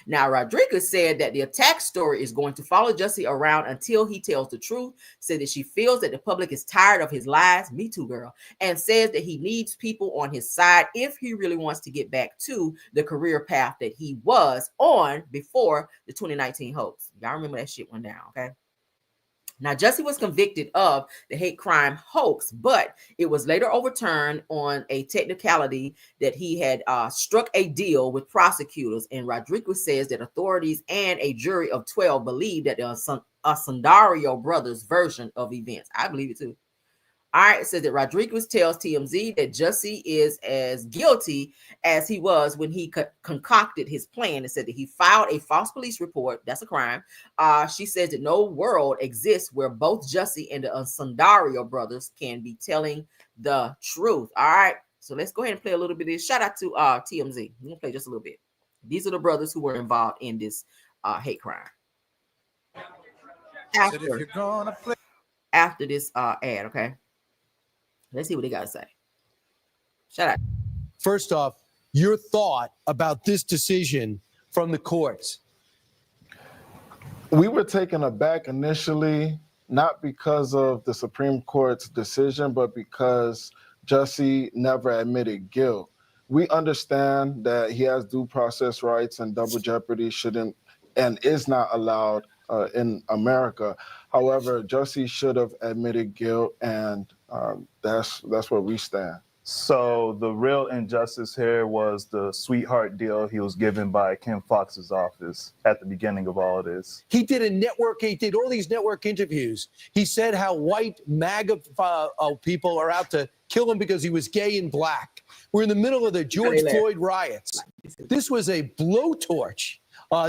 Now, Rodriguez said that the attack story is going to follow Jussie around until he tells the truth, said that she feels that the public is tired of his lies, me too, girl, and says that he needs people on his side if he really wants to get back to the career path that he was on before the 2019 hoax. Y'all remember that shit went down, okay? Now, Jussie was convicted of the hate crime hoax, but it was later overturned on a technicality that he had struck a deal with prosecutors. And Rodriguez says that authorities and a jury of 12 believe that the Asandario brothers' version of events. I believe it too. All right, it says that Rodriguez tells TMZ that Jussie is as guilty as he was when he concocted his plan. It said that he filed a false police report. That's a crime. She says that no world exists where both Jussie and the Sundario brothers can be telling the truth. All right, so let's go ahead and play a little bit of this. Shout out to TMZ. We're going to play just a little bit. These are the brothers who were involved in this hate crime. After this ad, okay? Let's see what they got to say. Shut up. First off, your thought about this decision from the courts. We were taken aback initially, not because of the Supreme Court's decision, but because Jussie never admitted guilt. We understand that he has due process rights and double jeopardy shouldn't and is not allowed in America. However, Jussie should have admitted guilt, and that's where we stand. So the real injustice here was the sweetheart deal he was given by Kim Fox's office at the beginning of all of this. He did all these network interviews. He said how white MAGA people are out to kill him because he was gay and black. We're in the middle of the George Floyd riots. This was a blowtorch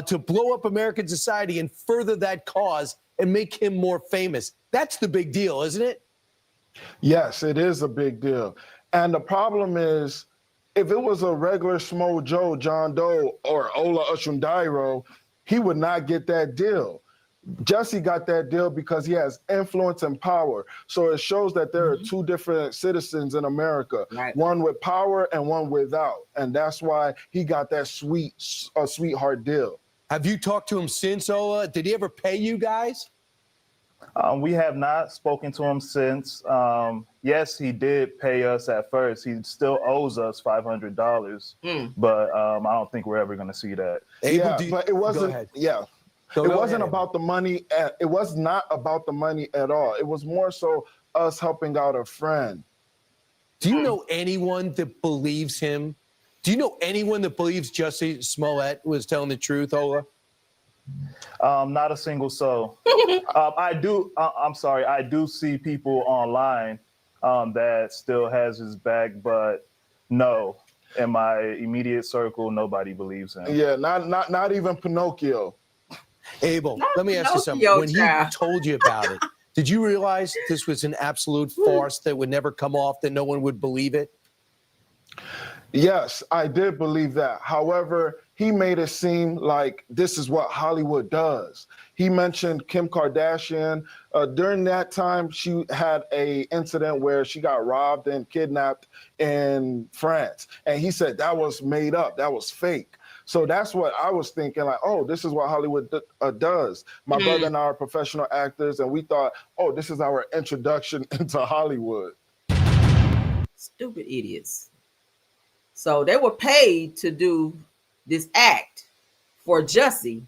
to blow up American society and further that cause and make him more famous. That's the big deal, isn't it? Yes, it is a big deal. And the problem is If it was a regular Smo Joe, John Doe, or Ola Oshundairo, he would not get that deal. Jussie got that deal because he has influence and power. So it shows that there are two different citizens in America, one with power and one without. And that's why he got that sweetheart deal. Have you talked to him since, Ola? Did he ever pay you guys? We have not spoken to him since. Yes, he did pay us at first. He still owes us $500, but I don't think we're ever going to see that. Yeah, but it wasn't. Yeah. It wasn't about the money. It was not about the money at all. It was more so us helping out a friend. Do you know anyone that believes him? Do you know anyone that believes Jussie Smollett was telling the truth, Ola? Not a single soul. I do. I'm sorry. I do see people online that still has his back, but no, in my immediate circle, nobody believes him. Yeah, not even Pinocchio. Abel, let me ask you something. When he told you about it, did you realize this was an absolute farce that would never come off, that no one would believe it? Yes, I did believe that. However, he made it seem like this is what Hollywood does. He mentioned Kim Kardashian. During that time, she had an incident where she got robbed and kidnapped in France. And he said that was made up, that was fake. So that's what I was thinking, like, oh, this is what Hollywood does. My brother and I are professional actors, and we thought, oh, this is our introduction into Hollywood. Stupid idiots. So they were paid to do this act for Jussie,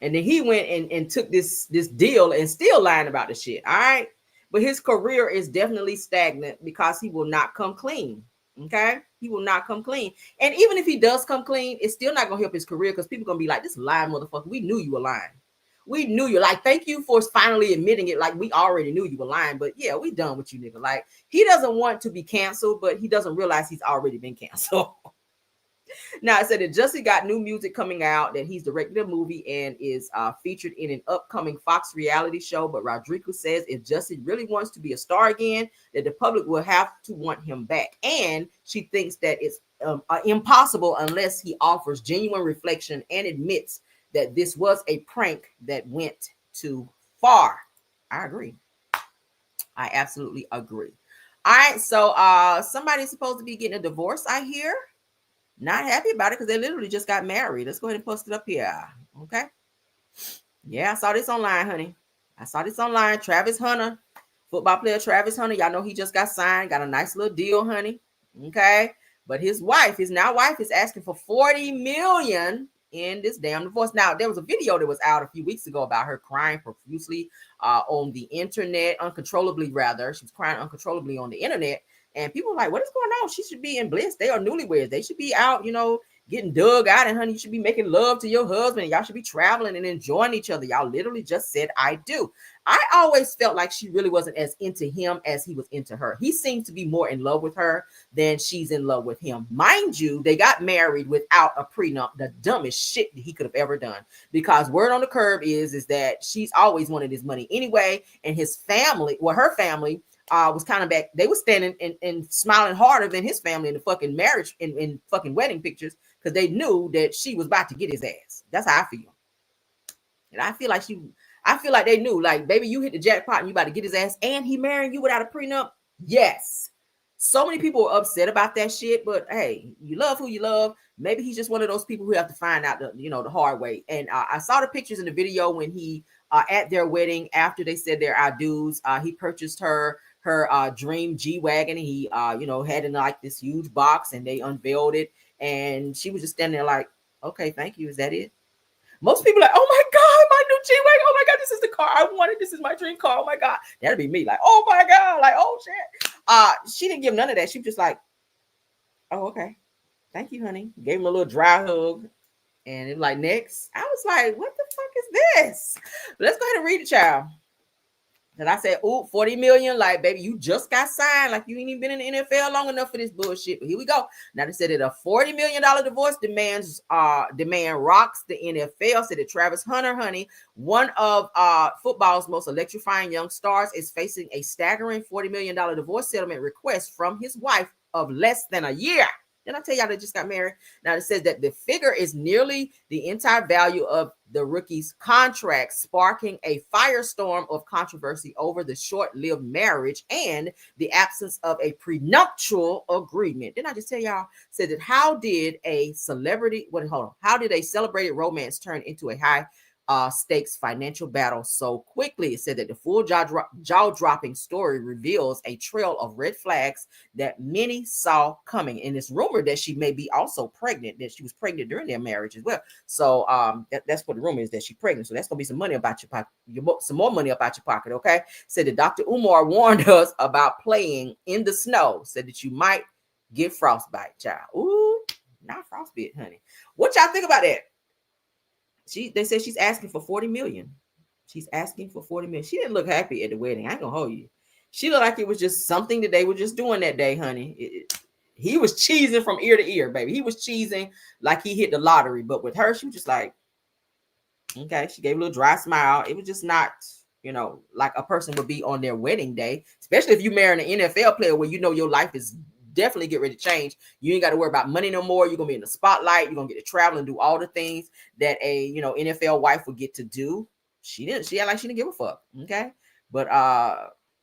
and then he went and took this deal and still lying about the shit. All right, but his career is definitely stagnant because he will not come clean. Okay, he will not come clean, and even if he does come clean, it's still not gonna help his career because people gonna be like, "This lying motherfucker. We knew you were lying. We knew you. Like, thank you for finally admitting it. Like, we already knew you were lying, but yeah, we done with you, nigga." Like, he doesn't want to be canceled, but he doesn't realize he's already been canceled. Now, I said that Jussie got new music coming out, that he's directed a movie and is featured in an upcoming Fox reality show. But Rodrigo says if Jussie really wants to be a star again, that the public will have to want him back. And she thinks that it's impossible unless he offers genuine reflection and admits that this was a prank that went too far. I agree. I absolutely agree. All right, so somebody's supposed to be getting a divorce, I hear. Not happy about it because they literally just got married. Let's go ahead and post it up here. Okay. Yeah, I saw this online, honey. I saw this online. Travis Hunter, football player Travis Hunter. Y'all know he just got signed. Got a nice little deal, honey. Okay. But his wife, his now wife, is asking for $40 million in this damn divorce. Now, there was a video that was out a few weeks ago about her crying profusely on the internet, uncontrollably rather. She was crying uncontrollably on the internet. And people are like, what is going on? She should be in bliss. They are newlyweds. They should be out, you know, getting dug out. And honey, you should be making love to your husband. Y'all should be traveling and enjoying each other. Y'all literally just said, I do. I always felt like she really wasn't as into him as he was into her. He seems to be more in love with her than she's in love with him. Mind you, they got married without a prenup, the dumbest shit that he could have ever done. Because word on the curb is that she's always wanted his money anyway. And his family, well, her family, was kind of back. They were standing and smiling harder than his family in the fucking marriage in fucking wedding pictures because they knew that she was about to get his ass. That's how I feel. And I feel like they knew, like, baby, you hit the jackpot and you about to get his ass and he marrying you without a prenup. Yes. So many people are upset about that shit, but hey, you love who you love. Maybe he's just one of those people who have to find out the hard way. And I saw the pictures in the video when he at their wedding after they said their adieus. He purchased her dream G-Wagon. He had in like this huge box and they unveiled it and she was just standing there like, okay, thank you. Is that it? Most people are like, oh my God, my new G-Wagon. Oh my God, this is the car I wanted. This is my dream car. Oh my God. That'd be me. Like, oh my God. Like, oh shit. She didn't give none of that. She was just like, oh, okay. Thank you, honey. Gave him a little dry hug. And it like, next. I was like, what the fuck is this? But let's go ahead and read it, child. And I said, oh, 40 million. Like, baby, you just got signed. Like, you ain't even been in the NFL long enough for this bullshit. But here we go. Now, they said that a $40 million divorce demand rocks the NFL. Said that Travis Hunter, honey, one of football's most electrifying young stars, is facing a staggering $40 million divorce settlement request from his wife of less than a year. Did I tell y'all they just got married? Now it says that the figure is nearly the entire value of the rookie's contract, sparking a firestorm of controversy over the short-lived marriage and the absence of a prenuptial agreement. Didn't I just tell y'all? Said that how did a celebrated romance turn into a high stakes financial battle so quickly? It said that the full jaw-dropping story reveals a trail of red flags that many saw coming, and it's rumored that she may be also pregnant, that she was pregnant during their marriage as well. So that's what the rumor is, that she's pregnant. So that's gonna be some money about your pocket, some more money about your pocket. Okay, said that Dr. Umar warned us about playing in the snow, said that you might get frostbite, child. Ooh, not frostbite, honey. What y'all think about that? They said she's asking for 40 million. She's asking for 40 million. She didn't look happy at the wedding. I ain't gonna hold you. She looked like it was just something that they were just doing that day, honey. He was cheesing from ear to ear, baby. He was cheesing like he hit the lottery. But with her, she was just like, okay. She gave a little dry smile. It was just not, like a person would be on their wedding day, especially if you marry an NFL player where your life is definitely get ready to change. You ain't got to worry about money no more. You're gonna be in the spotlight. You're gonna get to travel and do all the things that a NFL wife would get to do. She didn't. She act like she didn't give a fuck. Okay, but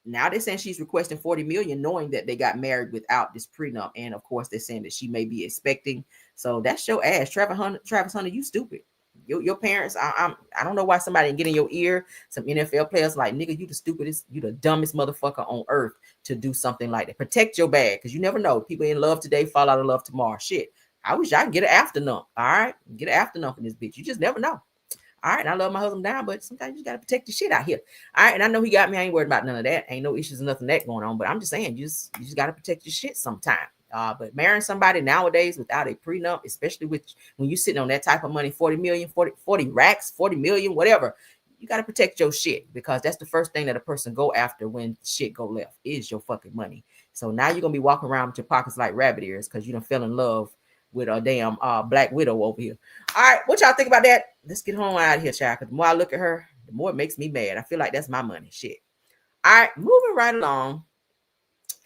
now they're saying she's requesting 40 million, knowing that they got married without this prenup, and of course they're saying that she may be expecting. So that's your ass, Travis Hunter. You stupid. Your parents. I don't know why somebody get in your ear. Some NFL players like, nigga, you the stupidest, you the dumbest motherfucker on earth to do something like that. Protect your bag, because you never know. People in love today fall out of love tomorrow. Shit. I wish I could get an afternoon. All right, get an afternoon in this bitch. You just never know. All right, and I love my husband down, but sometimes you gotta protect your shit out here. All right, and I know he got me. I ain't worried about none of that. Ain't no issues, nothing that going on. But I'm just saying, you just gotta protect your shit sometime. But marrying somebody nowadays without a prenup, especially when you're sitting on that type of money, 40 million, 40 racks, 40 million, whatever, you got to protect your shit, because that's the first thing that a person go after when shit go left is your fucking money. So now you're going to be walking around with your pockets like rabbit ears because you done fell in love with a damn Black Widow over here. All right, what y'all think about that? Let's get home out of here, child, because the more I look at her, the more it makes me mad. I feel like that's my money. Shit. All right, moving right along.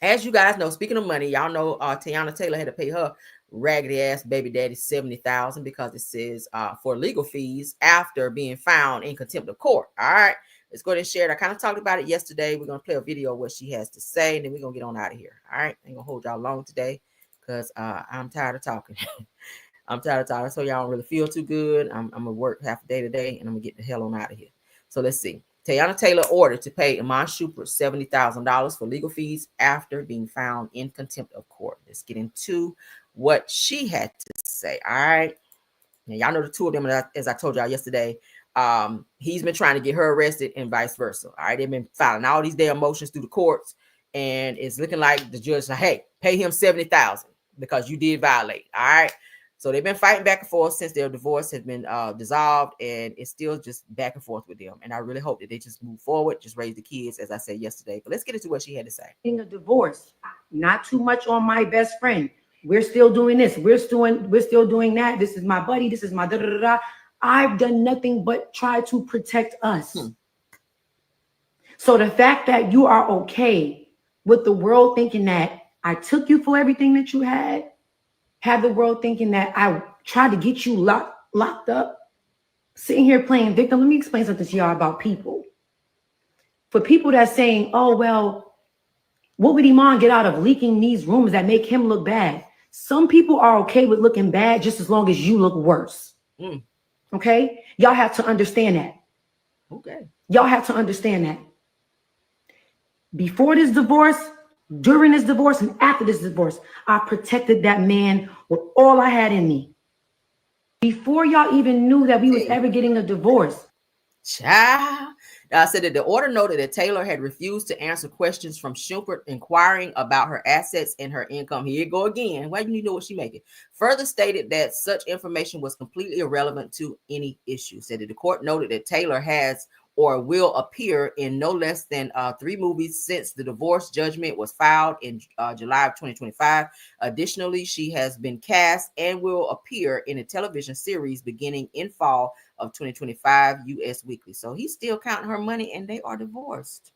As you guys know, speaking of money, y'all know Tiana Taylor had to pay her raggedy ass baby daddy $70,000 because it says for legal fees after being found in contempt of court. All right, let's go ahead and share it. I kind of talked about it yesterday. We're gonna play a video of what she has to say, and then we're gonna get on out of here. All right, I ain't gonna hold y'all long today because I'm tired of talking. I'm tired of talking, so y'all don't really feel too good. I'm gonna work half a day today, and I'm gonna get the hell on out of here. So let's see. Tiana Taylor ordered to pay Iman Shumpert $70,000 for legal fees after being found in contempt of court. Let's get into what she had to say. All right. Now, y'all know the two of them, as I told y'all yesterday, he's been trying to get her arrested and vice versa. All right. They've been filing all these damn motions through the courts, and it's looking like the judge said, hey, pay him $70,000 because you did violate. All right. So they've been fighting back and forth since their divorce has been dissolved, and it's still just back and forth with them. And I really hope that they just move forward, just raise the kids, as I said yesterday. But let's get into what she had to say. A divorce, not too much on my best friend. We're still doing this. We're still doing that. This is my buddy. This is my da da da da. I've done nothing but try to protect us. So the fact that you are okay with the world thinking that I took you for everything that you had, have the world thinking that I tried to get you locked up, sitting here playing victim. Let me explain something to y'all about people. For people that's saying, oh, well, what would Iman get out of leaking these rumors that make him look bad? Some people are okay with looking bad just as long as you look worse. Okay? Y'all have to understand that. Okay. Y'all have to understand that. Before this divorce, during this divorce, and after this divorce, I protected that man with all I had in me. Before y'all even knew that we was ever getting a divorce. Child. Said that the order noted that Taylor had refused to answer questions from Shumpert inquiring about her assets and her income. Here you go again. Why you need to know what she making? Further stated that such information was completely irrelevant to any issue. Said that the court noted that Taylor has or will appear in no less than 3 movies since the divorce judgment was filed in July of 2025. Additionally, she has been cast and will appear in a television series beginning in fall of 2025 U.S. Weekly. So he's still counting her money, and they are divorced.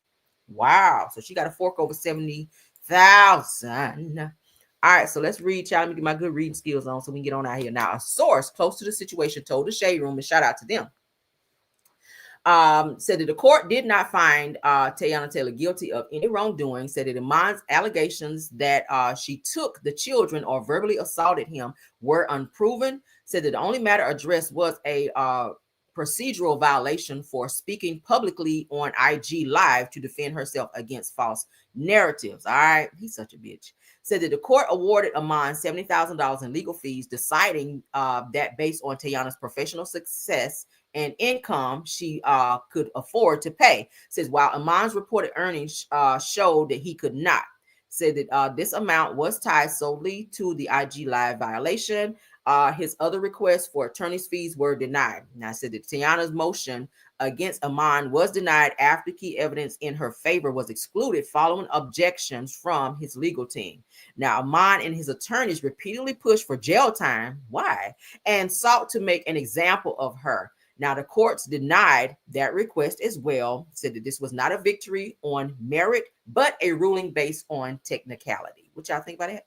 Wow. So she got to fork over $70,000. All All right, so let's read, y'all. Let me get my good reading skills on so we can get on out here. Now, a source close to the situation told the Shade Room, and shout out to them, said that the court did not find Tiana Taylor guilty of any wrongdoing, said that Iman's allegations that she took the children or verbally assaulted him were unproven, said that the only matter addressed was a procedural violation for speaking publicly on IG Live to defend herself against false narratives. All right, he's such a bitch. Said that the court awarded Iman $70,000 in legal fees, deciding that based on Tiana's professional success and income, she could afford to pay. Says while Iman's reported earnings showed that he could not. Said that this amount was tied solely to the IG Live violation. His other requests for attorney's fees were denied. Now, I said that Tiana's motion against Iman was denied after key evidence in her favor was excluded following objections from his legal team. Now, Iman and his attorneys repeatedly pushed for jail time. Why? And sought to make an example of her. Now, the courts denied that request as well, said that this was not a victory on merit, but a ruling based on technicality. What y'all think about that?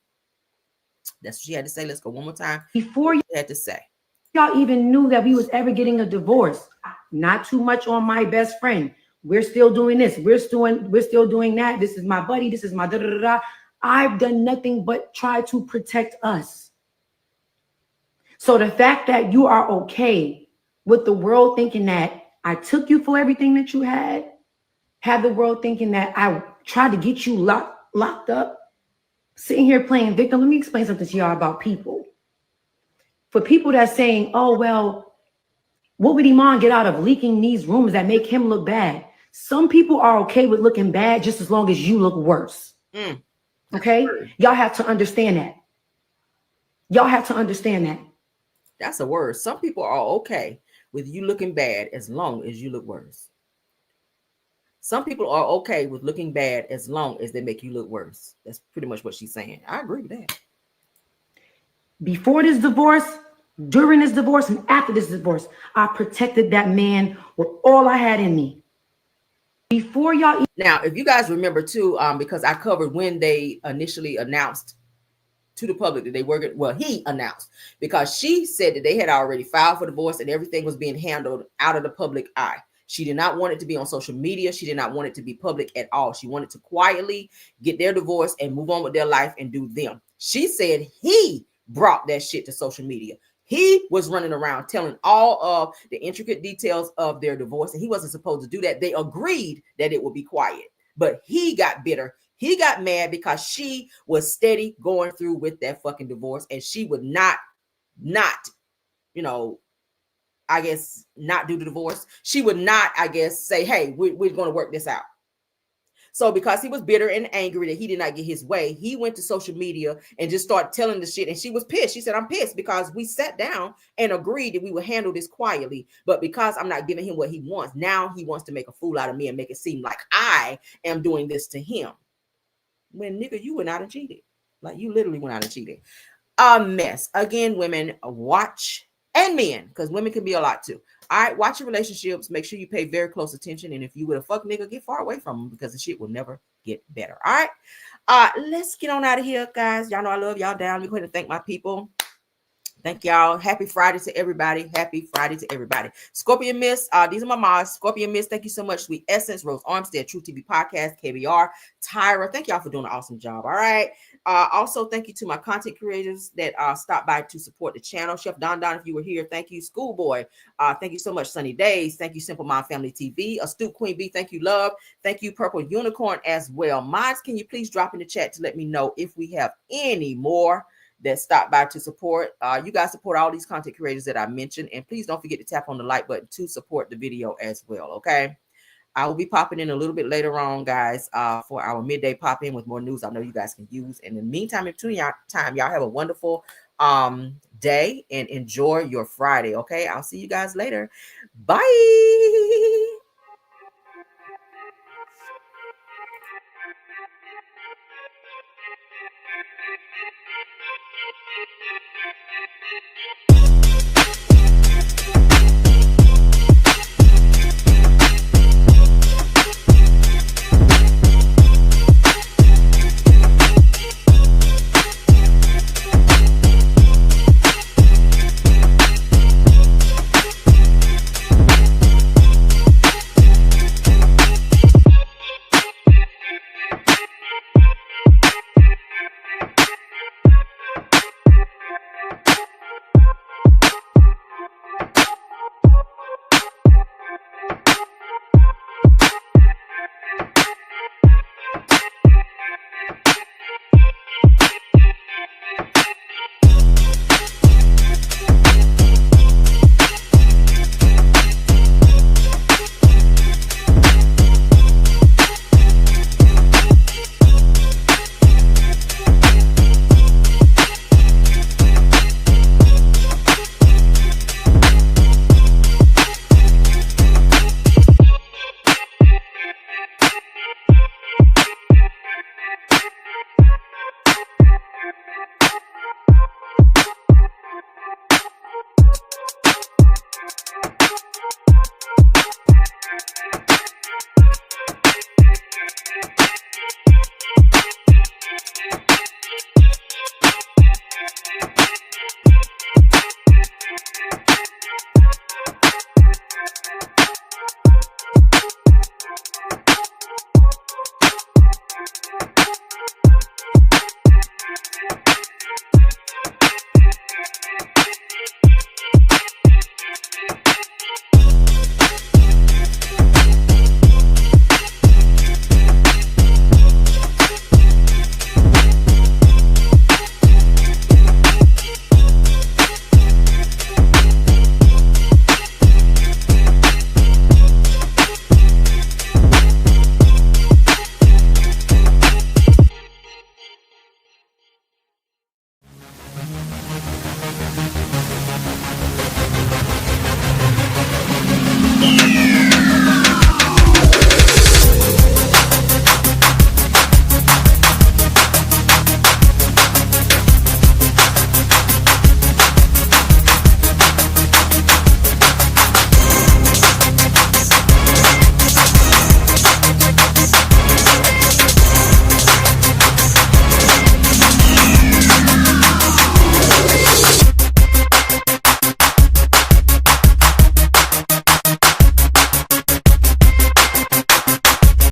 That's what she had to say. Let's go one more time. Before you had to say, y'all even knew that we was ever getting a divorce. Not too much on my best friend. We're still doing this. We're still doing that. This is my buddy. This is my da da da da. I've done nothing but try to protect us. So the fact that you are okay with the world thinking that I took you for everything that you had the world thinking that I tried to get you locked up, sitting here playing victim. Let me explain something to y'all about people. For people that's saying, oh, well, what would Iman get out of leaking these rumors that make him look bad? Some people are okay with looking bad just as long as you look worse. Okay? Y'all have to understand that. Y'all have to understand that. That's a word. Some people are okay with you looking bad as long as you look worse. Some people are okay with looking bad as long as they make you look worse. That's pretty much what she's saying. I agree with that. Before this divorce, during this divorce, and after this divorce, I protected that man with all I had in me. Before y'all. Now, if you guys remember too, because I covered when they initially announced to the public that they were, well, he announced, because she said that they had already filed for divorce and everything was being handled out of the public eye. She did not want it to be on social media. She did not want it to be public at all. She wanted to quietly get their divorce and move on with their life and do them. She said he brought that shit to social media. He was running around telling all of the intricate details of their divorce, and he wasn't supposed to do that. They agreed that it would be quiet, but he got bitter. He got mad because she was steady going through with that fucking divorce, and she would not, you know, I guess, not do the divorce. She would not, I guess, say, hey, we're going to work this out. So because he was bitter and angry that he did not get his way, he went to social media and just started telling the shit. And she was pissed. She said, I'm pissed because we sat down and agreed that we would handle this quietly. But because I'm not giving him what he wants, now he wants to make a fool out of me and make it seem like I am doing this to him. When, nigga, you went out and cheated. Like, you literally went out and cheated. A mess. Again, women, watch, and men, because women can be a lot too. All right, watch your relationships. Make sure you pay very close attention. And if you with a fuck nigga, get far away from him because the shit will never get better. All right. Let's get on out of here, guys. Y'all know I love y'all down. Let me go ahead and thank my people. Thank y'all. Happy Friday to everybody. Happy Friday to everybody. Scorpion Miss. These are my moms. Scorpion Miss. Thank you so much. Sweet Essence, Rose Armstead, True TV Podcast, KBR, Tyra. Thank y'all for doing an awesome job. All right. Also, thank you to my content creators that stopped by to support the channel. Chef Don, if you were here, thank you. Schoolboy. Thank you so much. Sunny Days. Thank you. Simple Mom Family TV. Astute Queen B. Thank you. Love. Thank you. Purple Unicorn as well. Mods, can you please drop in the chat to let me know if we have any more that stopped by to support. You guys support all these content creators that I mentioned, and please don't forget to tap on the like button to support the video as well. Okay, I will be popping in a little bit later on, guys, for our midday pop in with more news I know you guys can use. In the meantime, in between time, y'all have a wonderful day and enjoy your Friday. Okay, I'll see you guys later. Bye.